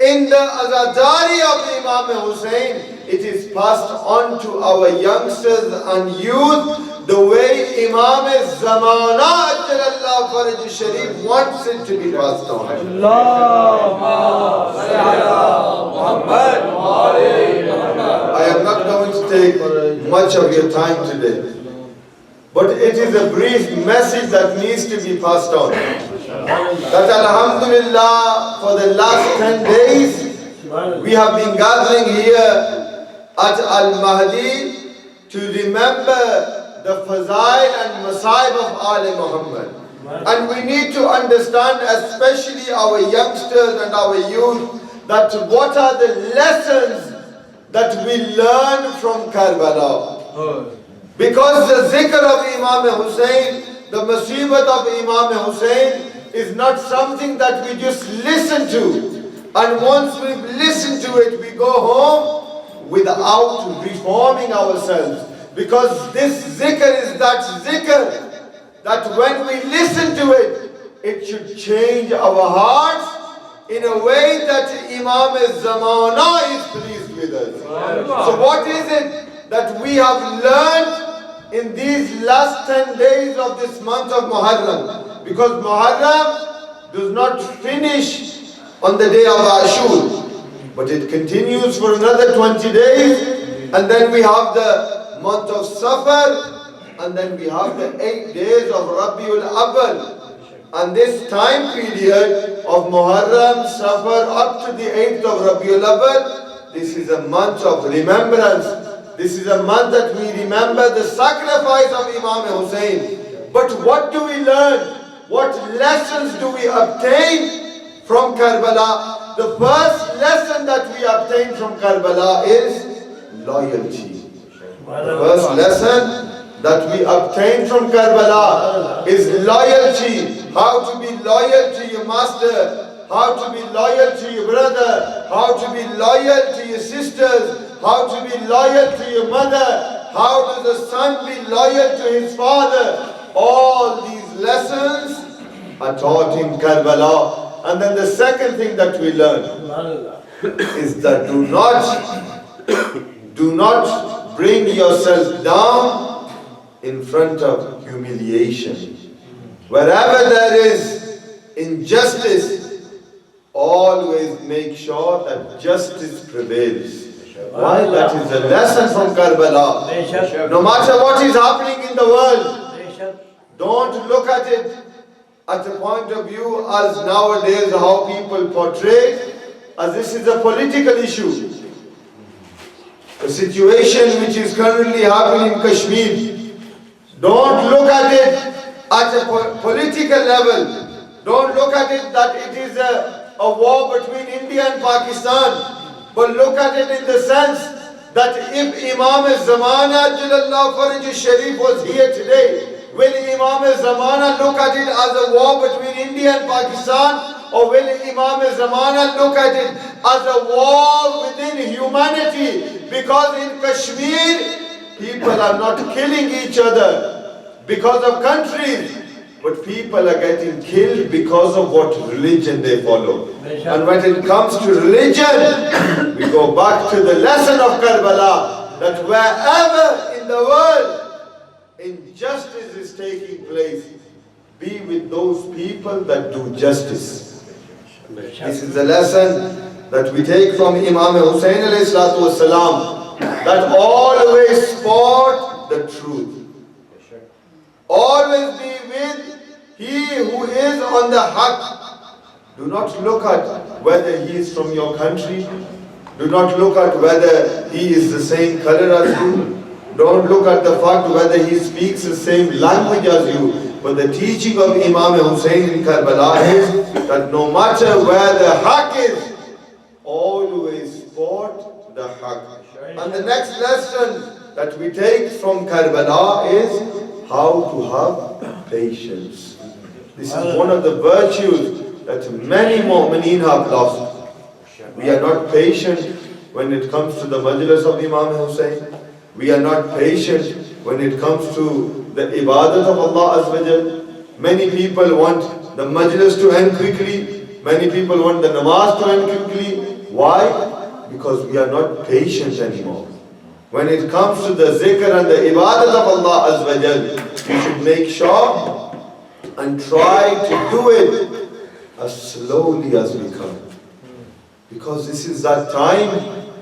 in the Azadari of Imam Hussain, it is passed on to our youngsters and youth the way Imam Zamana Ajjalallah Faraj Sharif wants it to be passed on. I am not going to take much of your time today, but it is a brief message that needs to be passed on. That Alhamdulillah, for the last 10 days, we have been gathering here at Al-Mahdi to remember the fazail and masaib of Ahle Muhammad. And we need to understand, especially our youngsters and our youth, that what are the lessons that we learn from Karbala. Because the zikr of Imam Hussain, the musibat of Imam Hussain, is not something that we just listen to. And once we've listened to it, we go home without reforming ourselves. Because this zikr is that zikr that when we listen to it, it should change our hearts in a way that Imam Zamana is pleased with us. So what is it that we have learned in these last 10 days of this month of Muharram? Because Muharram does not finish on the day of Ashur, but it continues for another 20 days, and then we have the month of Safar, and then we have the 8 days of Rabiul Awwal. And this time period of Muharram, Safar up to the 8th of Rabiul Awwal, this is a month of remembrance. This is a month that we remember the sacrifice of Imam Hussain. But what do we learn? What lessons do we obtain from Karbala? The first lesson that we obtain from Karbala is loyalty. The first lesson that we obtain from Karbala is loyalty. How to be loyal to your master, how to be loyal to your brother, how to be loyal to your sisters, how to be loyal to your mother, How does a son be loyal to his father? All these lessons are taught in Karbala. And then the second thing that we learn is that do not bring yourself down in front of humiliation. Wherever there is injustice, always make sure that justice prevails. Why? That is the lesson from Karbala. No matter what is happening in the world, don't look at it at the point of view as nowadays how people portray as this is a political issue. The situation which is currently happening in Kashmir, don't look at it at a political level. Don't look at it that it is a war between India and Pakistan. But look at it in the sense that if Imam Zamana Jalallah Faraj Sharif was here today, will Imam Zamana look at it as a war between India and Pakistan? Or will Imam Zamana look at it as a war within humanity? Because in Kashmir, people are not killing each other because of countries, but people are getting killed because of what religion they follow. And when it comes to religion, we go back to the lesson of Karbala, that wherever in the world injustice is taking place, be with those people that do justice. This is the lesson that we take from Imam Hussain alayhi salatu wasalam, that always sport the truth. Always be with he who is on the haqq. Do not look at whether he is from your country. Do not look at whether he is the same color as you. Don't look at the fact whether he speaks the same language as you. But the teaching of Imam Hussain in Karbala is that no matter where the haqq is, always support the haqq. And the next lesson that we take from Karbala is how to have patience. This is one of the virtues that many mu'mineen have lost. We are not patient when it comes to the majlis of Imam Hussain. We are not patient when it comes to the ibadat of Allah Azza wa Jal. Many people want the majlis to end quickly. Many people want the namaz to end quickly. Why? Because we are not patient anymore. When it comes to the zikr and the ibadat of Allah Azza wa Jal, we should make sure and try to do it as slowly as we can. Because this is that time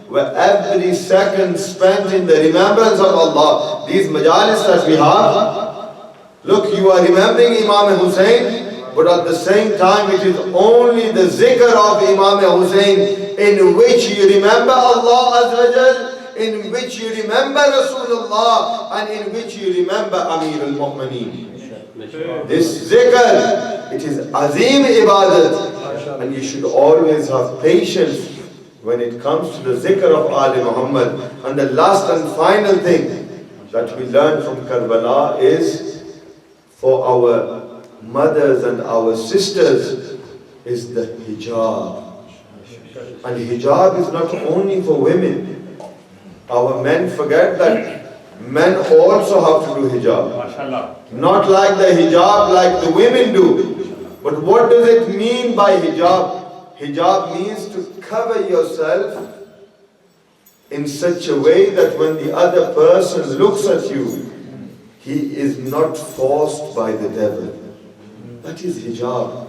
where every second spent in the remembrance of Allah, these majalis that we have, look, you are remembering Imam Hussain, but at the same time it is only the zikr of Imam Hussain in which you remember Allah Azza wa Jal, in which you remember Rasulullah, and in which you remember Amir al-Mu'mineen. This zikr, it is azim ibadat, and you should always have patience when it comes to the zikr of Ali Muhammad. And the last and final thing that we learn from Karbala is for our mothers and our sisters is the hijab. And hijab is not only for women. Our men forget that men also have to do hijab. Not like the hijab like the women do. But what does it mean by hijab? Hijab means to cover yourself in such a way that when the other person looks at you, he is not forced by the devil. That is hijab.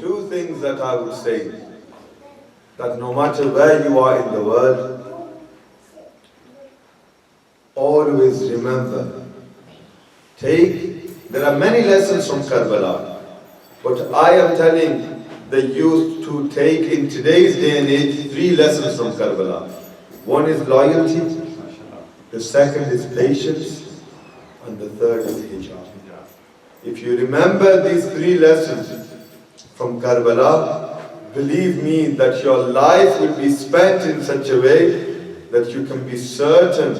Two things that I would say, that no matter where you are in the world, always remember, there are many lessons from Karbala, but I am telling the youth to take in today's day and age 3 lessons from Karbala. One is loyalty, the second is patience, and the third is hijab. If you remember these 3 lessons from Karbala, believe me that your life will be spent in such a way that you can be certain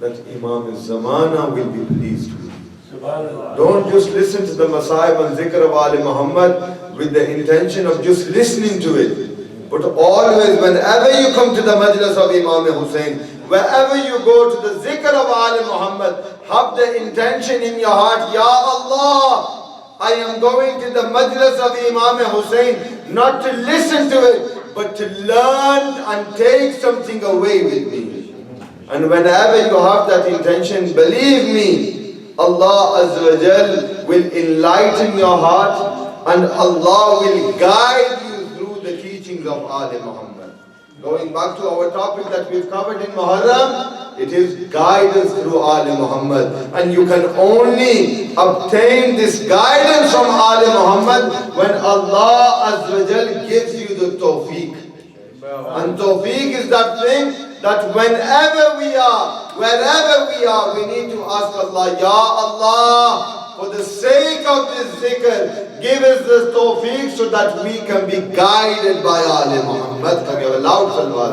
that Imam Zamana will be pleased with you. Don't just listen to the Masa'ib and Zikr of Ali Muhammad with the intention of just listening to it. But always, whenever you come to the Majlis of Imam Hussain, wherever you go to the Zikr of Ali Muhammad, have the intention in your heart, Ya Allah, I am going to the Majlis of Imam Hussain, not to listen to it, but to learn and take something away with me. And whenever you have that intention, believe me, Allah Azza wa Jal will enlighten your heart and Allah will guide you through the teachings of Ali Muhammad. Going back to our topic that we've covered in Muharram, it is guidance through Ali Muhammad. And you can only obtain this guidance from Ali Muhammad when Allah Azza wa Jal gives you the tawfiq. And tawfiq is that thing that whenever we are, wherever we are, we need to ask Allah, Ya Allah, for the sake of this zikr, give us the tawfiq so that we can be guided by Ali Muhammad. Can you have a loud salawat?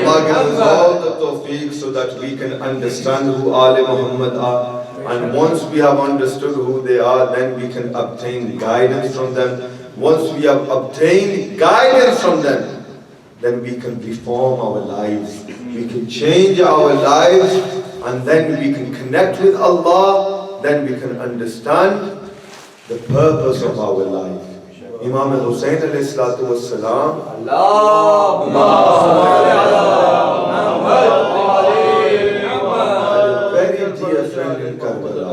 Allah gives us all the tawfiq so that we can understand who Ali Muhammad are. And once we have understood who they are, then we can obtain guidance from them. Once we have obtained guidance from them, then we can reform our lives. We can change our lives, and then we can connect with Allah. Then we can understand the purpose of our life. Imam Hussain alayhi salatu was salam. A very dear friend in Karbala.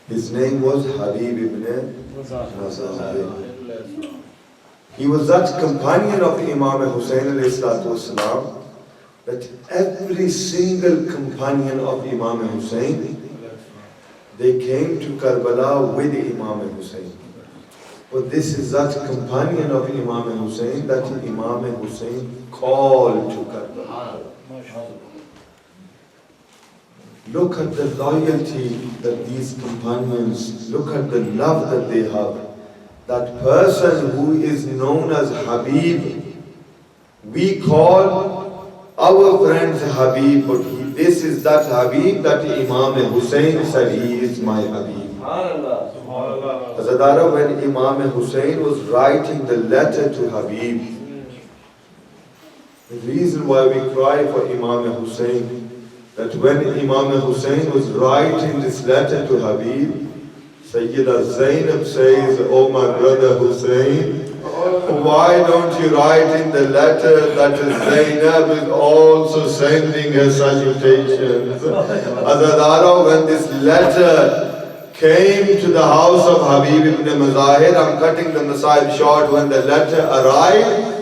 His name was Habib ibn Nazar. He was that companion of Imam Hussain alayhi salatu was salam, that every single companion of Imam Hussain, they came to Karbala with Imam Hussain. But this is that companion of Imam Hussain that Imam Hussain called to Karbala. Look at the loyalty that these companions, look at the love that they have. That person who is known as Habib, we call our friends Habib, but this is that Habib that Imam Hussain said, he is my Habib. Azadara, when Imam Hussain was writing the letter to Habib, the reason why we cry for Imam Hussain, that when Imam Hussain was writing this letter to Habib, Sayyida Zainab says, oh my brother Hussain, why don't you write in the letter that Zainab is also sending her salutations? Azadara, when this letter came to the house of Habib ibn Mazahir, I'm cutting the Masa'ib short, when the letter arrived,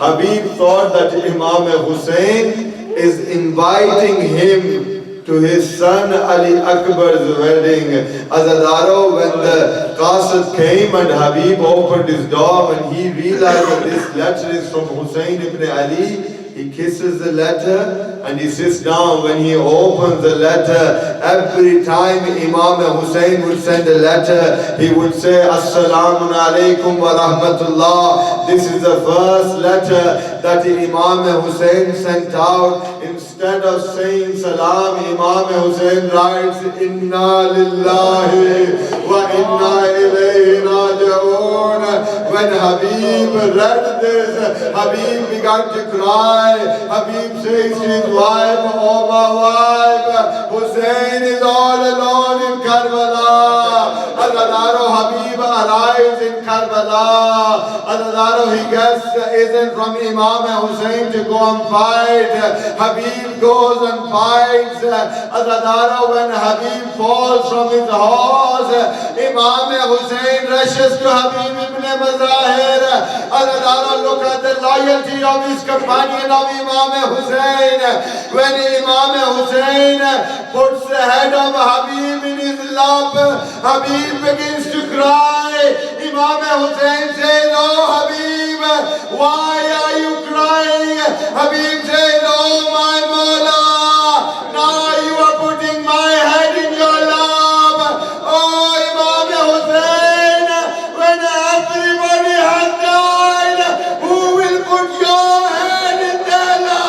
Habib thought that Imam Hussain is inviting him to his son Ali Akbar's wedding. Azadaro, when the Qasid came and Habib opened his door, when he realized that this letter is from Hussain ibn Ali, he kisses the letter and he sits down. When he opens the letter, every time Imam Hussain would send a letter, he would say, Assalamu alaikum wa rahmatullah. This is the first letter that Imam Hussain sent out. Instead of saying salam, Imam Hussain writes, Inna lillahi wa inna ilayhi raji'un. When Habib read this, Habib began to cry. Habib says to his wife, oh my wife, Hussain is all alone in Karbala. Azadaro, Habib arrives in Karbala. Azadaro, he gets isn't from Imam Hussain to go and fight. Habib goes and fights. Azadaro, when Habib falls from his horse, Imam Hussain rushes to Habib ibn Mazahir. Azadaro, look at the loyalty of his companion of Imam Hussain. When Imam Hussain puts the head of Habib in his lap, Habib begins to cry. Imam Hussain says, oh Habib, why are you crying? Habib says, oh my Mola, now you are putting my head in your lap. Oh Imam Hussain, when everybody has died, who will put your head in their lap?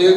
1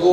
2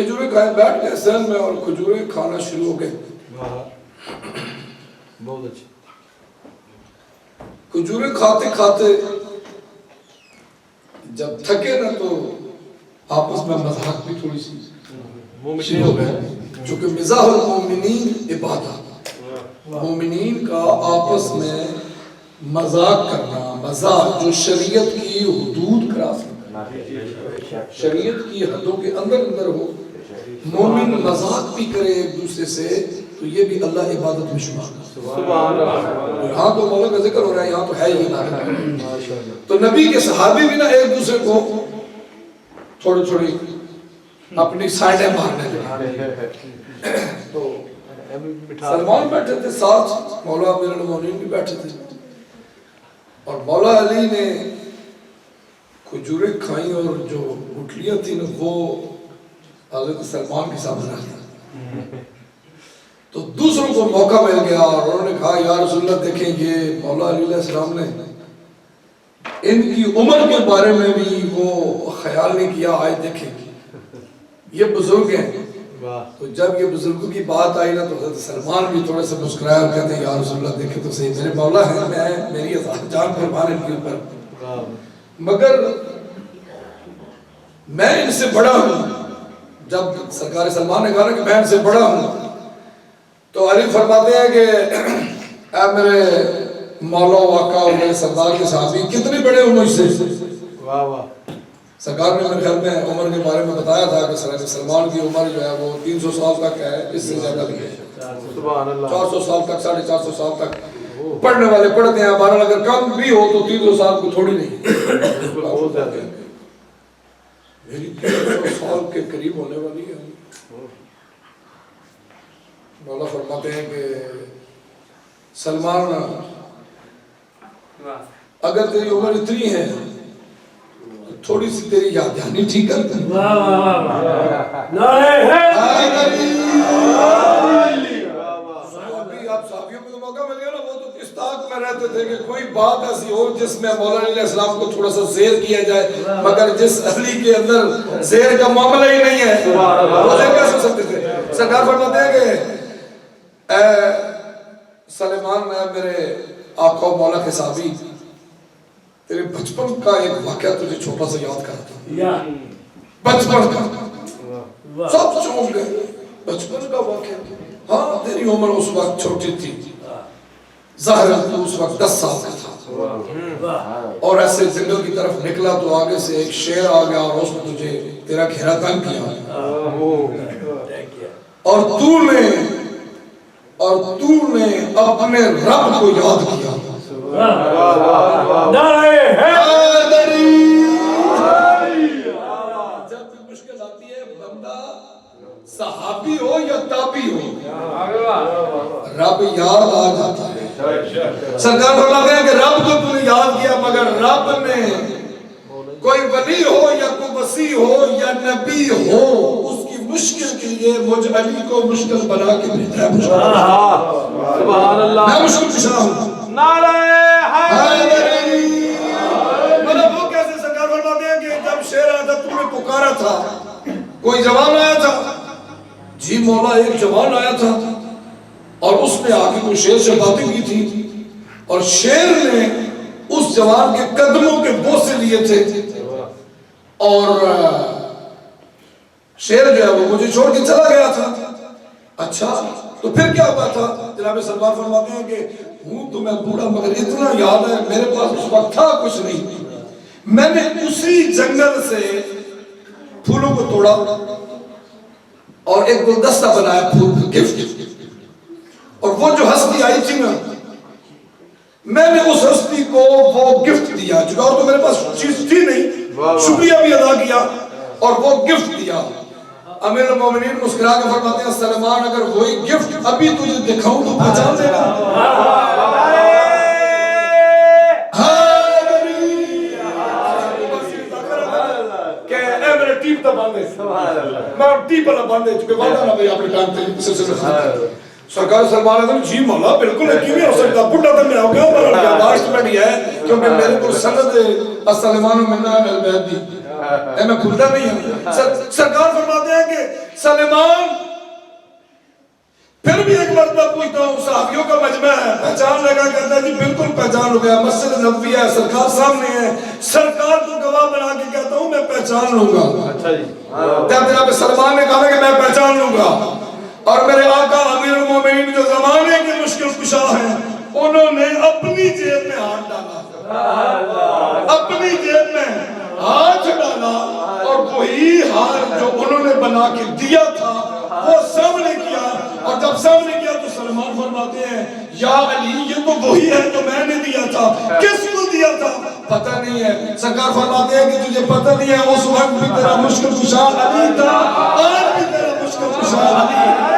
کھجورے کھائے بیٹھ گئے سہن میں اور کھجورے کھانا شروع ہو گئے. بہت اچھا. کھجورے کھاتے کھاتے جب تھکے نا تو آپس میں مذاق بھی تھوڑی سی شروع ہو گئے. چونکہ مزاح المومنین عبادت، مومنین کا آپس میں مذاق کرنا، مذاق جو شریعت کی حدود کراس کرنا، شریعت کی حدوں کے اندر ہو، مومن مذاق بھی کرے ایک دوسرے سے تو یہ بھی اللہ عبادت میں شمار ہے. یہاں تو مولا کا ذکر ہو رہا ہے، یہاں تو ہے ہی عبادت. تو نبی کے صحابی بھی نا ایک دوسرے کو تھوڑی تھوڑی اپنی سائڈیں مارنے لگے. تو سلمان بیٹھے تھے ساتھ، مولا امیر المومنین بھی بیٹھے تھے، اور مولا علی نے کھجوریں کھائیں اور جو گٹھلیاں تھیں وہ حضرت سلمان کے سامنے رکھ. تو دوسروں کو موقع مل گیا اور انہوں نے کہا یا رسول اللہ دیکھیں یہ مولا علی علیہ السلام نے ان کی عمر کے بارے میں بھی وہ خیال نہیں کیا، آئے دیکھیں یہ بزرگ ہیں. تو جب یہ بزرگوں کی بات آئی نا تو حضرت سلمان بھی تھوڑے سے مسکرایا اور کہتے ہیں یا رسول اللہ دیکھیں تو صحیح، میرے مولا ہیں، میں میری جان قربان ان کے اوپر، مگر میں ان سے بڑا ہوں. جب سرکار سلمان نے کہا کہ میں ان سے بڑا ہوں تو علی فرماتے ہیں کہ اے میرے مولا و آقا اور میرے سردار کے صحابی کتنے بڑے ہو مجھ سے. سرکار نے میرے خیال میں عمر کے بارے میں بتایا تھا کہ سلمان کی عمر جو ہے وہ 300 سال تک ہے، اس سے زیادہ بھی ہے، 400 سال تک، 450 سال تک پڑھنے والے پڑھتے ہیں. بہرحال اگر کم بھی ہو تو 300 سال کو تھوڑی نہیں، میری 300 سال کے قریب ہونے والی ہے. مولا فرماتے ہیں کہ سلمان اگر تیری عمر اتنی ہے تھوڑی سی تیری یاد دہانی ٹھیک کر دیں. آپ صحابیوں کو تو موقع مل گیا نا، وہ تو اس طاق میں رہتے تھے کہ کوئی بات ایسی ہو جس میں مولا علیہ السلام کو تھوڑا سا زیر کیا جائے، مگر جس علی کے اندر زیر کا معاملہ ہی نہیں ہے وہ زیر کیسے ہو سکتے تھے. سرکار فرماتے ہیں کہ اے سلیمان، اے میرے آقا و مولا کے صحابی، تیرے بچپن کا ایک واقعہ تجھے چھوٹا سا یاد کرتا ہوں. بچپن کا سب چونک گئے، بچپن کا واقعہ. ہاں تیری عمر اس وقت چھوٹی تھی، ظاہر تو اس وقت 10 سال کا تھا، اور ایسے جنگل کی طرف نکلا تو آگے سے ایک شیر آ گیا اور اس نے تجھے تیرا گھیرا تنگ کیا، اور تو نے اپنے رب کو یاد کیا. جب بھی مشکل آتی ہے بندہ صحابی ہو یا تابعی ہو، رب یاد آ جاتا ہے. سرکار فرماتے ہیں کہ رب کو تو نے یاد کیا، مگر رب نے کوئی ولی ہو یا کوئی وصی ہو یا نبی ہو، اس کی مشکل کے لیے مجھ علی کو مشکل بنا کے بھیجا ہے. سبحان اللہ، میں مشکل کشا ہوں. نعرہ حیدری. مطلب وہ کیسے؟ سرکار فرماتے ہیں کہ جب شیر آیا تھا تو نے پکارا تھا، کوئی جوان آیا تھا؟ جی مولا ایک جوان آیا تھا اور اس نے آگے کوئی شیر سے باتیں کی تھی، اور شیر نے اس جوان کے قدموں کے بوسے لیے تھے، اور شیر جو ہے وہ مجھے چھوڑ کے چلا گیا تھا. اچھا تو پھر کیا ہوا تھا؟ جناب سرکار فرماتے ہیں کہ ہوں تو میں بوڑھا مگر اتنا یاد ہے میرے پاس اس وقت تھا کچھ نہیں، میں نے اسی جنگل سے پھولوں کو توڑا اور ایک گلدستہ بنایا پھول کا گفٹ، اور وہ جو ہستی آئی تھی نا میں نے اس ہستی کو وہ گفٹ دیا، چونکہ اور تو میرے پاس چیز تھی نہیں، شکریہ بھی ادا کیا اور وہ گفٹ دیا. امیر المومنین مسکرا کے فرماتے ہیں سلمان اگر وہی گفٹ ابھی تجھے دکھاؤں تو پہچان لے گا. کہ اے میرے ٹیپ تا باندھے، میں ٹیپ والا باندھے چکے باندھا نا بھئی اپنے ٹائم تے سلسلے. سرکار سلمان نے جی مولا بالکل یقین ہو سکتا، بڑھا تو میں ہو گیا پر کیا باشت میں نہیں ہے کیونکہ میرے کو سند السلمان منا البید دی، میں کھلتا نہیں ہوں. سرکار فرماتے ہیں کہ سلمان پھر بھی ایک مرتبہ پوچھتا ہوں صحابیوں کا مجمع ہے پہچان لگا کہتا ہے جی بالکل پہچان ہو گیا مسجد نبوی ہے سرکار سامنے ہے سرکار کو گواہ بنا کے کہتا ہوں میں پہچان لوں گا اچھا جی جب جناب سلمان نے کہا کہ میں پہچان لوں گا اور میرے آقا امیر المومنین جو زمانے کے مشکل کشا ہیں انہوں نے اپنی جیب میں ہاتھ ڈالا اپنی جیب میں ہاتھ ڈالا اور وہی ہاتھ جو انہوں نے بنا کے دیا تھا وہ سامنے کیا اور جب سامنے کیا تو سلمان فرماتے ہیں یا علی یہ تو وہی ہے جو میں نے دیا تھا کس کو دیا تھا پتہ نہیں ہے سرکار فرماتے ہیں کہ تجھے پتہ نہیں ہے اس وقت بھی تیرا مشکل کشا علی تھا آج بھی تیرا مشکل کشا علی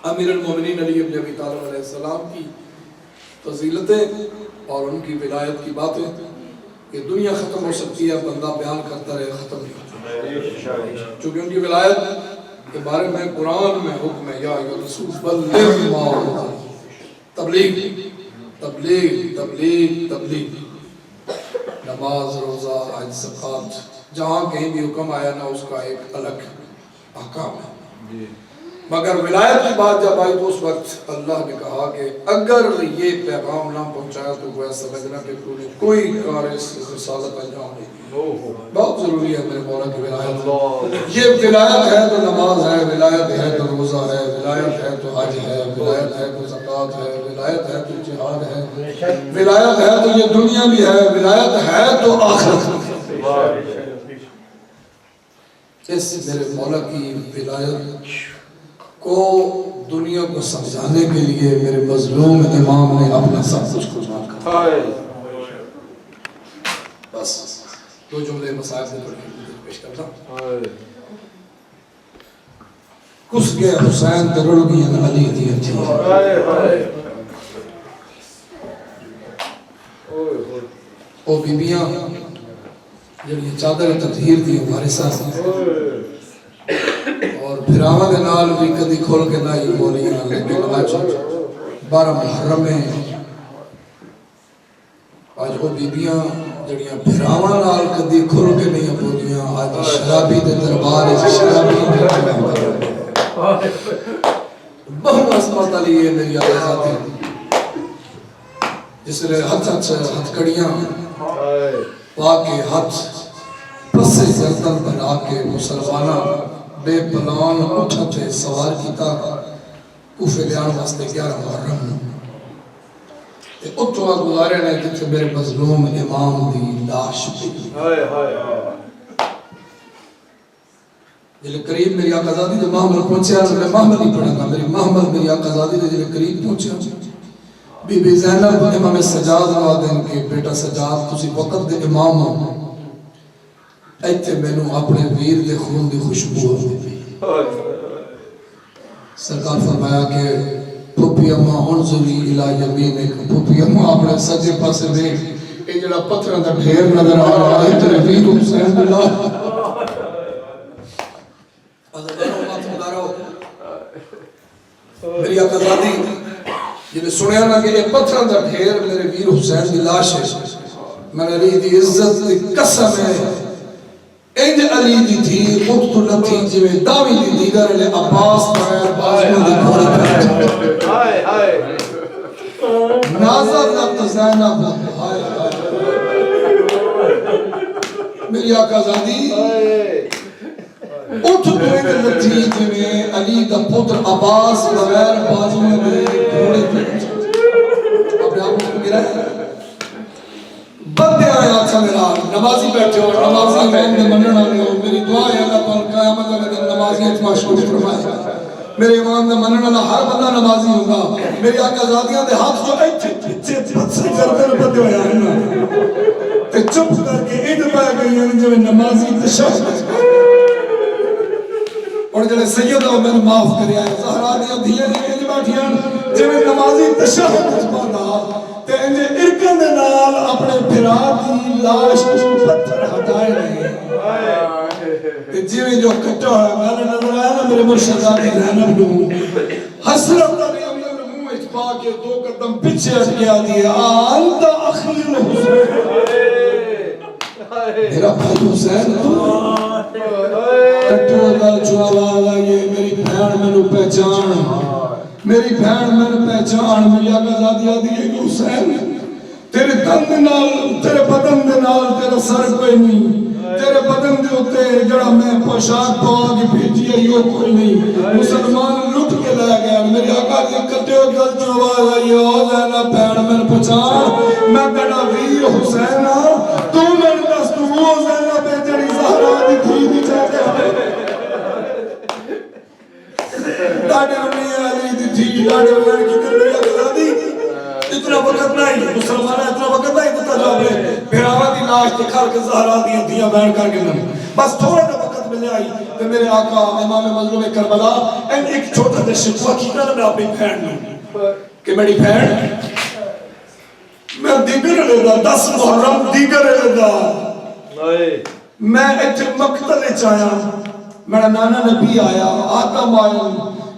امیر المومنین علی ابن ابی طالب علیہ السلام کی فضیلتیں اور ان کی ولایت کی باتیں کہ دنیا ختم ہو سکتی ہے بندہ بیان کرتا رہے ختم نہیں ہوتا چونکہ ان کی ولایت کے بارے میں قرآن میں حکم ہے یا رسول بلغ ما تبلیغ تبلیغ تبلیغ تبلیغ نماز روزہ حج زکات جہاں کہیں بھی حکم آیا نا اس کا ایک الگ احکام ہے مگر ولایت کی بات جب آئی تو اس وقت اللہ نے کہا کہ اگر یہ پیغام نہ پہنچایا تو وہ ایسا لگنا کہ تو نے کوئی کار اس رسالت انجام نہیں دی بہت ضروری ہے میرے مولا کی ولایت یہ ولایت ہے تو نماز ہے ولایت ہے تو روزہ ہے ولایت ہے تو حج ہے ولایت ہے تو زکات ہے ولایت ہے تو جہاد ہے ولایت ہے تو یہ دنیا بھی ہے ولایت ہے تو آخرت اس میرے مولا کی ولایت کو دنیا کو سمجھانے کے لیے میرے مظلوم امام نے اپنا سب کچھ قربان کر بس دو جملے مسائل سے پیش کرتا ہوں کس کے حسین درڑ گئی علی دی اچھی او بیبیاں جڑی چادر تطہیر دی ہمارے ساتھ اور پھراواں دے نال بھی کدی کھول کے نہ ہی بولیاں لیکن آج 12 محرم میں آج وہ بیبیاں جڑیاں پھراواں نال کدی کھول کے نہیں بولیاں آج شرابی دے دربار وچ شرابی بہت عظمت علی ہے میری آزادی جس نے ہتھ کڑیاں پا کے ہاتھ پسے گردن بنا کے مسلمانہ بے پلان اٹھتے سوار کیتا کوفے لیان واسطے 11 محرم اتوا گزارے نے جتھے میرے مظلوم امام دی لاش پی جلے قریب میری آقازادی دے محمل پہنچیا میں محمل نہیں پڑھا گا میری محمل میری آقازادی دے جلے قریب پہنچیا بی بی زینب امام سجاد وعدن کے بیٹا سجاد تسی وقت دے امام ہو ایتھے میں نو اپنے ویر دے خون دی خوشبو ہوئی سرکار فرمایا کہ پھوپی اماں انظری الی یمینک پھوپی اماں اپنے سجے پاسے دیکھ یہ جڑا پتھراں دا ڈھیر نظر آ رہا ہے تیرے ویر حسین اللہ میری آقازادی جنہیں سنیا نا کہ یہ پتھراں دا ڈھیر میرے ویر حسین دی لاش ہے میں نے علی دی عزت دی قسم ہے انج علی دی تھی مقتل تھی جویں داوی دی دیگر علی عباس بغیر بازو دی گھوڑی پر ہائے ہائے نازل لفت زینب ہائے میری آقازادی اٹھ دوئے لتھی جویں علی دا پتر عباس بغیر بازو دی گھوڑی پر اپنے آپ کو گرا ہے بندے آیا تھا میرا نمازی بیٹھے ہو نمازی امام نے مننا لے ہو میری دعا ہے اللہ تعالیٰ قیامت کے دن نمازی اتما شکر فرمائے میرے امام نے مننا لے ہر بندہ نمازی ہوگا میری آقازادیاں دے ہاتھ جو ایتھے پیچھے پتھر کر بندے ہویا ہے نا تے چپ کر کے عید پہ گئی ہیں جو نمازی تشہد اور جڑے سیدہ میں معاف کریا ہے زہرا دیاں دھیاں جی بیٹھیاں جو نمازی تشہد پڑھا تے انجے ارکن دے نال اپنے پھرا دی لاش پتھر ہٹائے نہیں جی جو کٹا ہے میں نے نظر آیا نا میرے مرشدہ نے زینب نو حسرت علی اندر منہ اچ پا کے 2 قدم پیچھے ہٹ گیا دیے انت اخی حسین میرا بھائی حسین تو کٹو دا جو آواز آئی میری بہن میں نو پہچان میری بہن میں نو پہچان میری آقا زادی آدھی ہے کہ حسین تیرے تن دے نال تیرے بدن دے نال تیرا سر کوئی نہیں تیرے بدن دے ہوتے جڑا میں پوشاک پوا کے بھیجی ہے یہ کوئی نہیں مسلمان لٹ کے لے گیا میرے آقا کے کٹے ہو گل جو آواز آئی ہے او زینا بہن میں پہچان میں تیرا ویر حسین تو میں دس تو وہ زینا بے جڑی زہرا دی تھی دی چاہتے ڈاڑے انہیں علی دی تھی ڈاڑے انہیں کی کر لیا گزا دی اتنا وقت نہیں مسلمانہ اتنا وقت نہیں دیتا جو اپنے بھیراوہ دی لاش دکھار کے زہرہ دیاں بین کر کے لیں بس تھوڑا دا وقت ملے آئی کہ میرے آقا امام مظلوم کربلا ایک چھوٹا دے شکوہ کی کہا میں اپنی بہن لوں کہ میری بہن میں دیگر لے دا 10 محرم دیگر لے دا میں ایک مقتل چاہیا میرا نانا نبی آیا آدم آیا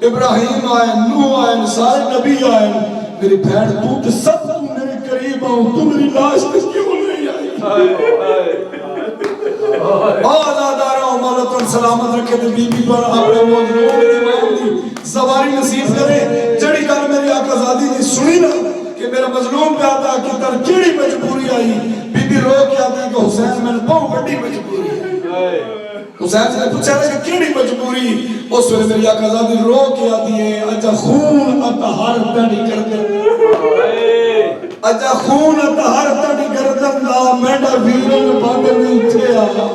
ابراہیم آیا نوح آیا سارے نبی آئے میری بہن تو کہ سب تو میرے قریب آؤں تو میری لاش تک کیوں نہیں آئی آزادارہ مولا سلامت رکھے تو بی بی پر اپنے موضوع امام دی سواری نصیب کرے جڑی گل میری آقا زادی نے سنی نا کہ میرا مظلوم پہ آتا کہ تر کیڑی مجبوری آئی بی بی رو کے آتا ہے کہ حسین میں نے بہت بڑی مجبوری ہے حسین سے پوچھا ہے کہ کیڑی مجبوری اس وقت میری آقا زادی رو کے آتی ہے اجا خون اتہار تڑی کردن اجا خون اتہار تڑی کردن دا میڈا ویرن باندر نہیں تھے آیا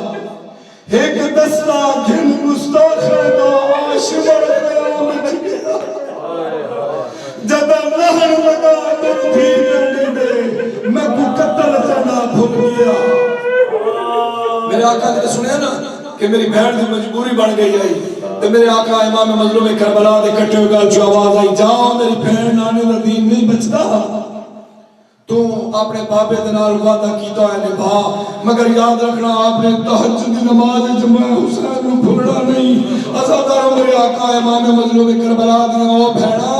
ایک دستا گھن مستاخر دا آشور قیامت گیا جدا لہن لگا تو تھی کرنی دے میں کو قتل چنا بھول گیا میرے آقا نے سنیا نا کہ میری بہن دی مجبوری بن گئی آئی تو میرے آقا امام مظلوم کربلا دے کٹے ہوگا جو آواز آئی جاؤ میری بہن آنے دا دین نہیں بچتا تو اپنے بابے دنال وعدہ کیتا ہے نبھا مگر یاد رکھنا آپ نے تہجد دی نماز جمعہ حسین نو بھولنا نہیں ازاداروں میرے آقا امام مظلوم کربلا دیا او بہنا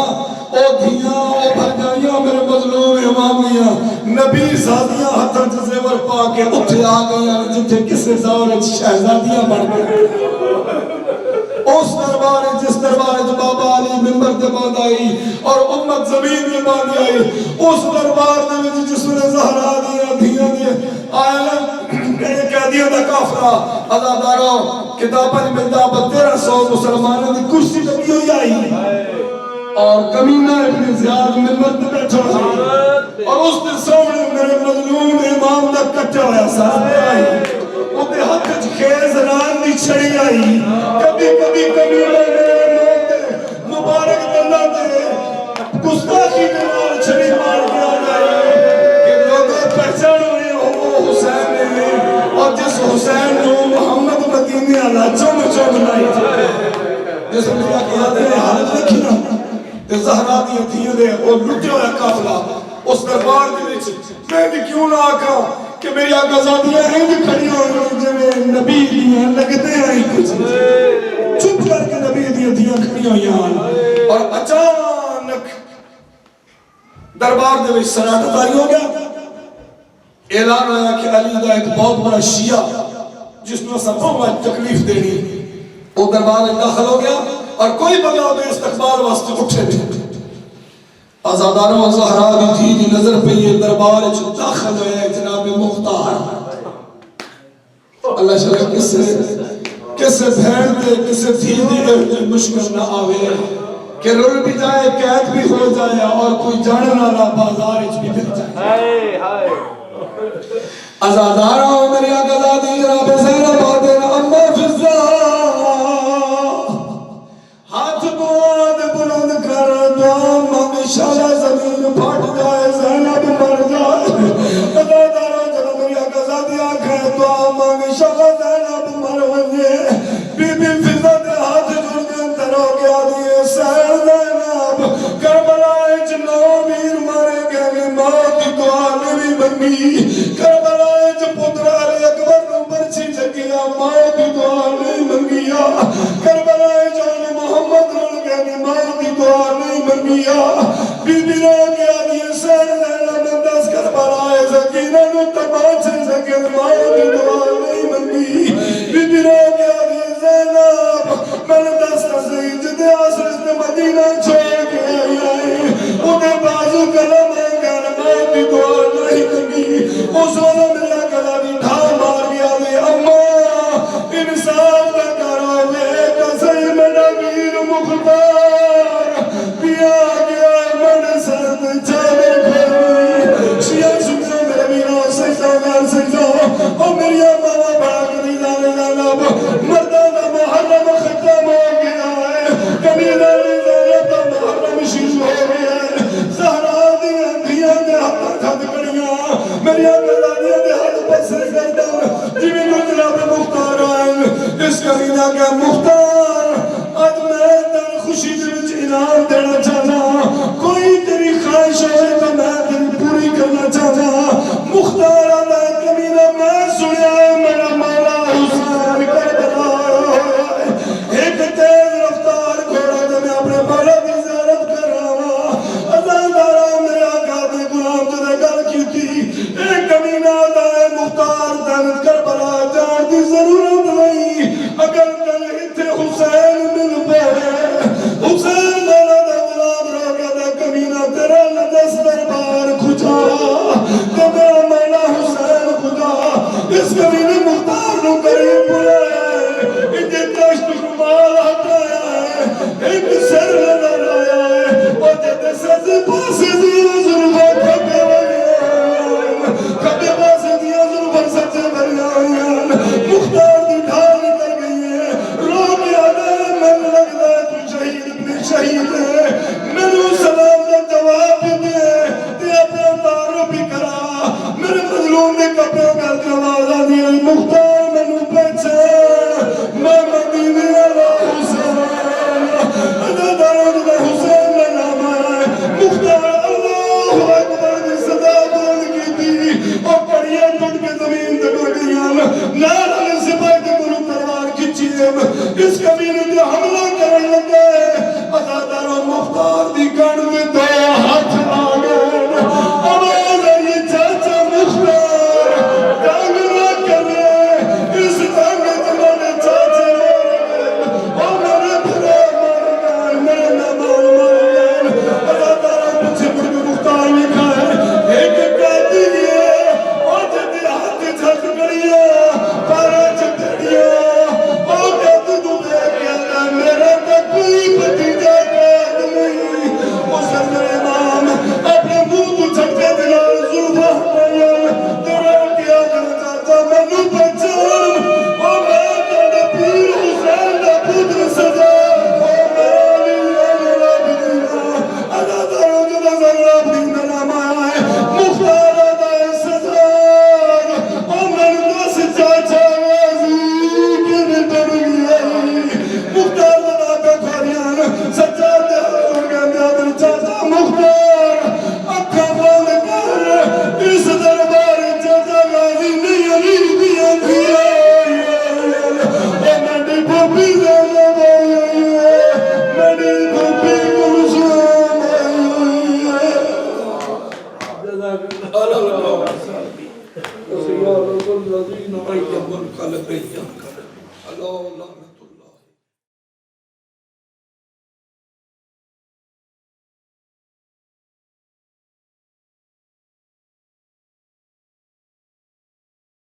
او دھیاں او بھرجائیاں میرے مظلوم امامیاں نبی زادیاں ہتھاں چ زیور پا کے اٹھے آ گئیاں جتھے کسے دور شہزادیاں بن گئے اس دربار جس دربار بابا علی منبر دے بعد آئی اور امت زمین دے بعد آئی اس دربار دے جس نے زہرا دیا دھیاں دیا آیا نا قیدیوں دا کافرہ ازاداروں کتابہ ملتا 1300 مسلمانوں دی کرسی لگی ہوئی آئی اور کمینہ ابن زیاد منبر دے بیٹھا آئی اور اس دے سامنے میرے مظلوم امام دا کٹا ہویا صاحب آئی اُتے حق خیز ران دی چھڑی آئی کبھی کبھی مبارک دلہ دے گستاخی دلال چھڑی مار کے آ جائے کہ لوگوں پہچان ہوئے وہ حسین نے اور جس حسین کو محمد مدینی اللہ چوم لائی جائے جس میں یاد ہے حالت دیکھی نا کہ زہرا دی تھیں دے اور لٹے ہویا قافلہ اس دربار دے وچ میں بھی کیوں نہ آکھاں کہ میری آقا زادیاں ہیں بھی کھڑی ہوئی جو نبی دیاں لگتے ہیں کچھ چپ کر کے نبی دیاں کھڑی ہوئی ہیں اور اچانک دربار دے وچ سراٹت آئی ہو گیا اعلان آیا کہ علی دا ایک بہت بڑا شیعہ جس نے سب بہت تکلیف دینی وہ دربار میں داخل ہو گیا اور کوئی بغاو میں استقبال واسطے اٹھے تھے ازاداروں زہرا بھی تھی دی نظر پہ یہ دربار جو داخل ہوئے جناب مختار اللہ شاء کسے بھین دے کسے تھی دی مشکل نہ آوے کہ رول بھی جائے قید بھی ہو جائے اور کوئی جانے والا بازار بھی مل جائے ازاداروں میری آقا زادی جناب زینب آدھے اما فضا ہاتھ بواد بلند کر دعا مانگ شالا زمین پھٹ جائے زینب مر جائے اداداروں جب میری آقا زادی آنکھیں دعا مانگ شالا زینب مر ونجے بی بی فضا دے ہاتھ جڑ کے اندر ہو گیا دیئے سین زینب کربلائے جنو میر مارے گئے موت دعا نہیں منگی کربلائے جو پتر علی اکبر نو برچی جگیا موت دعا نہیں منگی کربلا جان محمد نال کہنے ماں دی دعا نہیں منگیا بی بی رو کے آدھی سین لینا میں 10 کربلا زکیرہ نو تماچے زکر ماں دی دعا نہیں منگی بی بی رو کے آدھی زینب میں نے 10 تسعید جدے آسر اس نے مدینہ چھوڑ کے آئی انہیں بازو کلم آنگر ماں دی دعا نہیں منگی اس وقت میرا گلا دی ڈھا مار گیا لے اماں انصاف نہ کرو لے کسی میرا ویر مختار پیا گیا من سرد چادر کھولی شیعہ سکھا میرے ویروں سجدہ گھر سجدہ او میری اماں بڑا کری جانے جانا مردانہ محرم ختم ہو گیا ہے کبھی داری زیادہ محرم شروع ہو گیا ہے زہرا دی اندھیاں دے ہاتھ کھد کڑیاں میری اماں دے ہاتھ پسر کردن جیویں کو جناب مختار آئے اس کبیلہ کا مختار آج میں تیری خوشی دے وچ انعام دینا چاہنا کوئی تیری خواہش ہوئے تو میں تیری پوری کرنا چاہنا مختار آدھا کبیلہ میں سنیا ہے میرا مولا حسین کربلا ایک تیز رفتار گھوڑا دے میں اپنے مولا کی زیارت کر رہا ہوں ازان دارا میرے آقا دے غلام جدے گل کی تھی ایک کبیلہ آدھا ہے مختار دانت کربلا جان دی ضرورت نہیں اگر کل اتھے حسین مل پڑے حسین دانا دا غلام روکا دا کبیلہ تیرا لجس دربار کھجا تے میرا مولا حسین خدا اس کبیلہ مختار نو قریب بلایا ہے ایک کشت کمال ہٹایا ہے ایک سر نظر آیا ہے اور جب سز پاس دیا ضرورہ کھپے کبھی پاسے دیا ضرور سچے بریان مختار دی ڈھال نکل گئی ہے رو کے آدھے من لگتا ہے تو شہید ابن شہید ہے میرے سلام کا جواب بھی دے تے اپنا تعارف بھی کرا میرے مظلوم نے کپڑوں کا جوازہ دیا مختار منو پہچان میں مدینے والا حسین ادا داروں جدا حسین میں نام آیا ہے مختار اللہ اکبر دی صدا بلند کی تھی اور پڑیاں ٹوٹ کے زمین تے گر گئیاں نال علی سپاہی تے گلو تلوار کھچی اس کبیلے تے حملہ کرن لگا ہے ازاداروں مختار دی گن میں دو ہاتھ آ گئے آواز آئی چاچا مختار ڈانگ نہ کرے اس ڈانگ تمہارے چاچے مار گئے اور میرے بھرا مار گئے میرے نامان مار گئے ازاداروں پچھے مڑ کے مختار میں کھائے ایک قیدی ہے اور جدی ہاتھ چھت کڑیا پارا چٹڑیا اور قیدی تو دے گیا میرا کا کوئی بھتیجا قید نہیں اس میرے امام اپنے منہ تو چھٹے دلال زلفہ ہٹائیاں تیرا کیا جانا چاہتا میں نو پہچان اور میں تیرے پیر حسین دا پتر سزا اور میں علی العابدین ازاداروں جدا زرابدین دا نام آیا ہے مختار آدھا سزا اور میں دس چاچا غازی کے بھی بڑھ گئی مختار دا کا کھاریان سجاد دے حضور کے اندر چاچا مختار اکھا بند کر اس دربار چاچا غازی نہیں علی دیا دیا میری بھوپی زینب آئی میری بھوپی کلثوم آئی اللہ اللہ